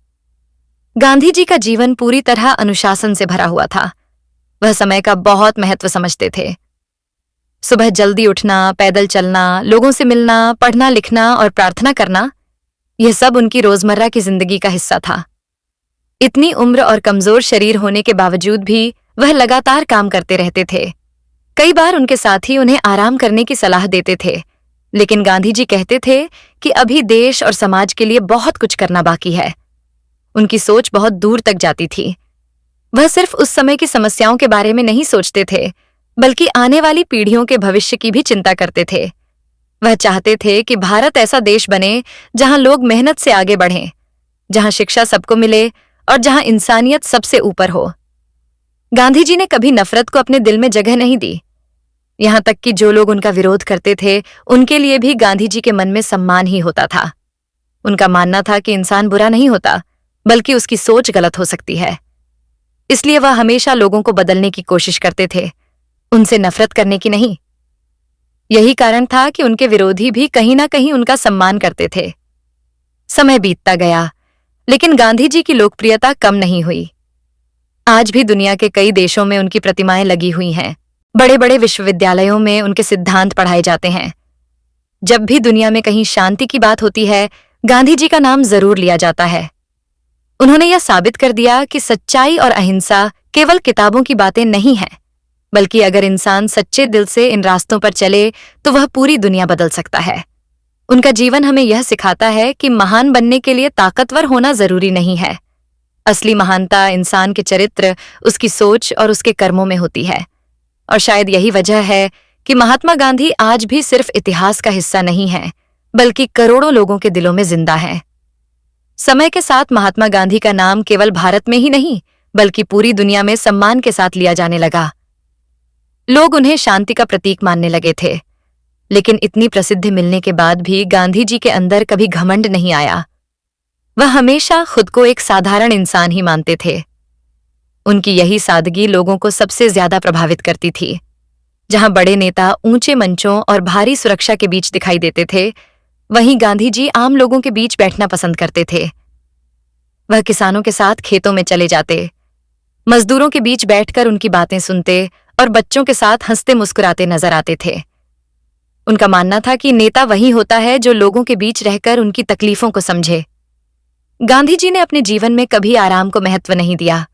गांधी जी का जीवन पूरी तरह अनुशासन से भरा हुआ था। वह समय का बहुत महत्व समझते थे। सुबह जल्दी उठना, पैदल चलना, लोगों से मिलना, पढ़ना लिखना और प्रार्थना करना, यह सब उनकी रोजमर्रा की जिंदगी का हिस्सा था। इतनी उम्र और कमजोर शरीर होने के बावजूद भी वह लगातार काम करते रहते थे। कई बार उनके साथी उन्हें आराम करने की सलाह देते थे, लेकिन गांधी जी कहते थे कि अभी देश और समाज के लिए बहुत कुछ करना बाकी है। उनकी सोच बहुत दूर तक जाती थी। वह सिर्फ उस समय की समस्याओं के बारे में नहीं सोचते थे, बल्कि आने वाली पीढ़ियों के भविष्य की भी चिंता करते थे। वह चाहते थे कि भारत ऐसा देश बने जहां लोग मेहनत से आगे बढ़ें, जहां शिक्षा सबको मिले और जहां इंसानियत सबसे ऊपर हो। गांधी जी ने कभी नफरत को अपने दिल में जगह नहीं दी। यहां तक कि जो लोग उनका विरोध करते थे, उनके लिए भी गांधी जी के मन में सम्मान ही होता था। उनका मानना था कि इंसान बुरा नहीं होता, बल्कि उसकी सोच गलत हो सकती है। इसलिए वह हमेशा लोगों को बदलने की कोशिश करते थे, उनसे नफरत करने की नहीं। यही कारण था कि उनके विरोधी भी कहीं ना कहीं उनका सम्मान करते थे। समय बीतता गया, लेकिन गांधी जी की लोकप्रियता कम नहीं हुई। आज भी दुनिया के कई देशों में उनकी प्रतिमाएं लगी हुई हैं। बड़े बड़े विश्वविद्यालयों में उनके सिद्धांत पढ़ाए जाते हैं। जब भी दुनिया में कहीं शांति की बात होती है, गांधी जी का नाम जरूर लिया जाता है। उन्होंने यह साबित कर दिया कि सच्चाई और अहिंसा केवल किताबों की बातें नहीं हैं, बल्कि अगर इंसान सच्चे दिल से इन रास्तों पर चले तो वह पूरी दुनिया बदल सकता है। उनका जीवन हमें यह सिखाता है कि महान बनने के लिए ताकतवर होना जरूरी नहीं है। असली महानता इंसान के चरित्र, उसकी सोच और उसके कर्मों में होती है। और शायद यही वजह है कि महात्मा गांधी आज भी सिर्फ इतिहास का हिस्सा नहीं है, बल्कि करोड़ों लोगों के दिलों में जिंदा है। समय के साथ महात्मा गांधी का नाम केवल भारत में ही नहीं, बल्कि पूरी दुनिया में सम्मान के साथ लिया जाने लगा। लोग उन्हें शांति का प्रतीक मानने लगे थे, लेकिन इतनी प्रसिद्धि मिलने के बाद भी गांधी जी के अंदर कभी घमंड नहीं आया। वह हमेशा खुद को एक साधारण इंसान ही मानते थे। उनकी यही सादगी लोगों को सबसे ज्यादा प्रभावित करती थी। जहां बड़े नेता ऊंचे मंचों और भारी सुरक्षा के बीच दिखाई देते थे, वहीं गांधी जी आम लोगों के बीच बैठना पसंद करते थे। वह किसानों के साथ खेतों में चले जाते, मजदूरों के बीच बैठकर उनकी बातें सुनते और बच्चों के साथ हंसते मुस्कुराते नजर आते थे। उनका मानना था कि नेता वही होता है जो लोगों के बीच रहकर उनकी तकलीफों को समझे। गांधी जी ने अपने जीवन में कभी आराम को महत्व नहीं दिया।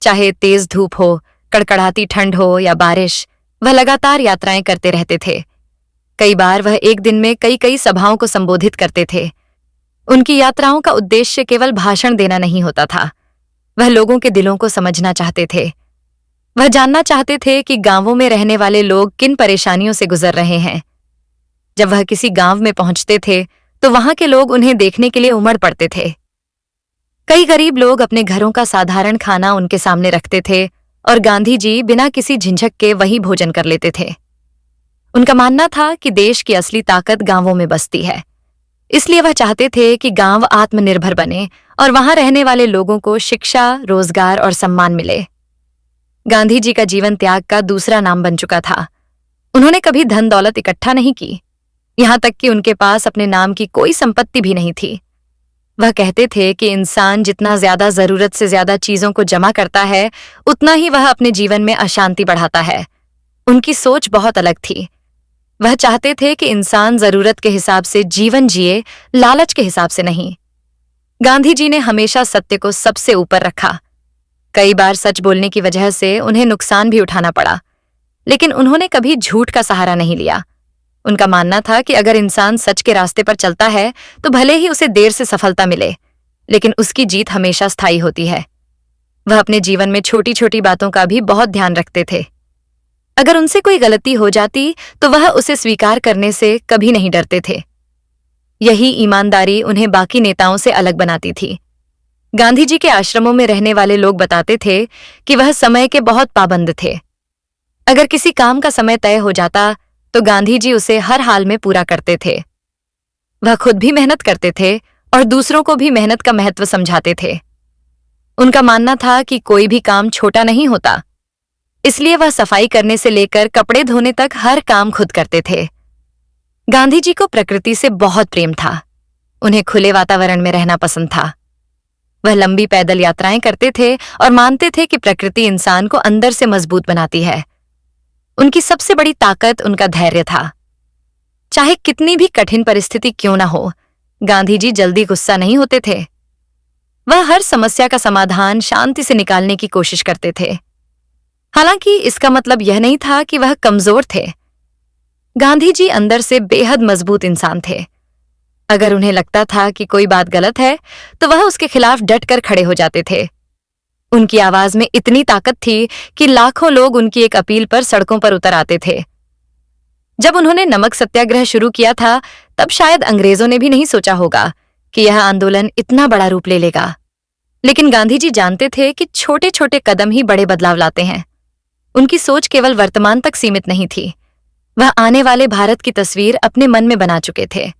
चाहे तेज धूप हो, कड़कड़ाती ठंड हो या बारिश, वह लगातार यात्राएं करते रहते थे। कई बार वह एक दिन में कई कई सभाओं को संबोधित करते थे। उनकी यात्राओं का उद्देश्य केवल भाषण देना नहीं होता था, वह लोगों के दिलों को समझना चाहते थे। वह जानना चाहते थे कि गांवों में रहने वाले लोग किन परेशानियों से गुजर रहे हैं। जब वह किसी गांव में पहुंचते थे तो वहां के लोग उन्हें देखने के लिए उमड़ पड़ते थे। कई गरीब लोग अपने घरों का साधारण खाना उनके सामने रखते थे और गांधी जी बिना किसी झिझक के वही भोजन कर लेते थे। उनका मानना था कि देश की असली ताकत गांवों में बसती है, इसलिए वह चाहते थे कि गांव आत्मनिर्भर बने और वहां रहने वाले लोगों को शिक्षा, रोजगार और सम्मान मिले। गांधी जी का जीवन त्याग का दूसरा नाम बन चुका था। उन्होंने कभी धन दौलत इकट्ठा नहीं की, यहां तक कि उनके पास अपने नाम की कोई संपत्ति भी नहीं थी। वह कहते थे कि इंसान जितना ज्यादा जरूरत से ज्यादा चीजों को जमा करता है, उतना ही वह अपने जीवन में अशांति बढ़ाता है। उनकी सोच बहुत अलग थी। वह चाहते थे कि इंसान जरूरत के हिसाब से जीवन जिए, लालच के हिसाब से नहीं। गांधी जी ने हमेशा सत्य को सबसे ऊपर रखा। कई बार सच बोलने की वजह से उन्हें नुकसान भी उठाना पड़ा, लेकिन उन्होंने कभी झूठ का सहारा नहीं लिया। उनका मानना था कि अगर इंसान सच के रास्ते पर चलता है तो भले ही उसे देर से सफलता मिले, लेकिन उसकी जीत हमेशा स्थायी होती है। वह अपने जीवन में छोटी छोटी बातों का भी बहुत ध्यान रखते थे। अगर उनसे कोई गलती हो जाती तो वह उसे स्वीकार करने से कभी नहीं डरते थे। यही ईमानदारी उन्हें बाकी नेताओं से अलग बनाती थी। गांधी जी के आश्रमों में रहने वाले लोग बताते थे कि वह समय के बहुत पाबंद थे। अगर किसी काम का समय तय हो जाता तो गांधी जी उसे हर हाल में पूरा करते थे। वह खुद भी मेहनत करते थे और दूसरों को भी मेहनत का महत्व समझाते थे। उनका मानना था कि कोई भी काम छोटा नहीं होता, इसलिए वह सफाई करने से लेकर कपड़े धोने तक हर काम खुद करते थे। गांधी जी को प्रकृति से बहुत प्रेम था। उन्हें खुले वातावरण में रहना पसंद था। वह लंबी पैदल यात्राएं करते थे और मानते थे कि प्रकृति इंसान को अंदर से मजबूत बनाती है। उनकी सबसे बड़ी ताकत उनका धैर्य था। चाहे कितनी भी कठिन परिस्थिति क्यों ना हो, गांधी जी जल्दी गुस्सा नहीं होते थे। वह हर समस्या का समाधान शांति से निकालने की कोशिश करते थे। हालांकि इसका मतलब यह नहीं था कि वह कमजोर थे। गांधी जी अंदर से बेहद मजबूत इंसान थे। अगर उन्हें लगता था कि कोई बात गलत है तो वह उसके खिलाफ डटकर खड़े हो जाते थे। उनकी आवाज में इतनी ताकत थी कि लाखों लोग उनकी एक अपील पर सड़कों पर उतर आते थे। जब उन्होंने नमक सत्याग्रह शुरू किया था तब शायद अंग्रेजों ने भी नहीं सोचा होगा कि यह आंदोलन इतना बड़ा रूप ले लेगा। लेकिन गांधी जी जानते थे कि छोटे छोटे कदम ही बड़े बदलाव लाते हैं। उनकी सोच केवल वर्तमान तक सीमित नहीं थी, वह आने वाले भारत की तस्वीर अपने मन में बना चुके थे।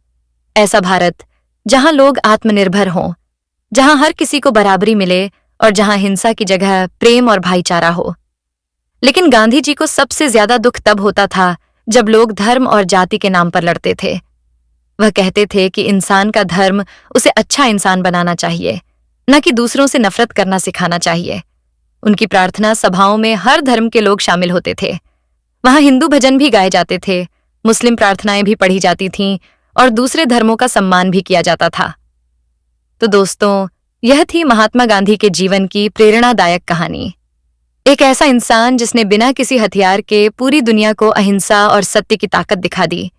ऐसा भारत जहां लोग आत्मनिर्भर हों, जहां हर किसी को बराबरी मिले और जहां हिंसा की जगह प्रेम और भाईचारा हो। लेकिन गांधी जी को सबसे ज्यादा दुख तब होता था जब लोग धर्म और जाति के नाम पर लड़ते थे। वह कहते थे कि इंसान का धर्म उसे अच्छा इंसान बनाना चाहिए, न कि दूसरों से नफरत करना सिखाना चाहिए। उनकी प्रार्थना सभाओं में हर धर्म के लोग शामिल होते थे। वहां हिंदू भजन भी गाए जाते थे, मुस्लिम प्रार्थनाएं भी पढ़ी जाती थीं और दूसरे धर्मों का सम्मान भी किया जाता था। तो दोस्तों, यह थी महात्मा गांधी के जीवन की प्रेरणादायक कहानी। एक ऐसा इंसान जिसने बिना किसी हथियार के पूरी दुनिया को अहिंसा और सत्य की ताकत दिखा दी।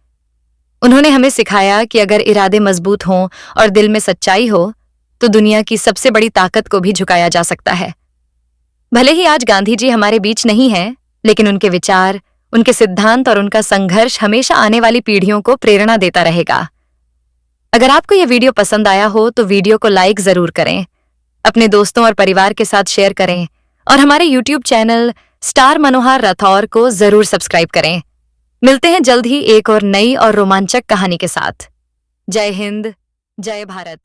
उन्होंने हमें सिखाया कि अगर इरादे मजबूत हों और दिल में सच्चाई हो तो दुनिया की सबसे बड़ी ताकत को भी झुकाया जा सकता है। भले ही आज गांधी जी हमारे बीच नहीं हैं, लेकिन उनके विचार, उनके सिद्धांत और उनका संघर्ष हमेशा आने वाली पीढ़ियों को प्रेरणा देता रहेगा। अगर आपको यह वीडियो पसंद आया हो तो वीडियो को लाइक जरूर करें, अपने दोस्तों और परिवार के साथ शेयर करें और हमारे YouTube चैनल स्टार मनोहर राठौर को जरूर सब्सक्राइब करें। मिलते हैं जल्द ही एक और नई और रोमांचक कहानी के साथ। जय हिंद, जय भारत।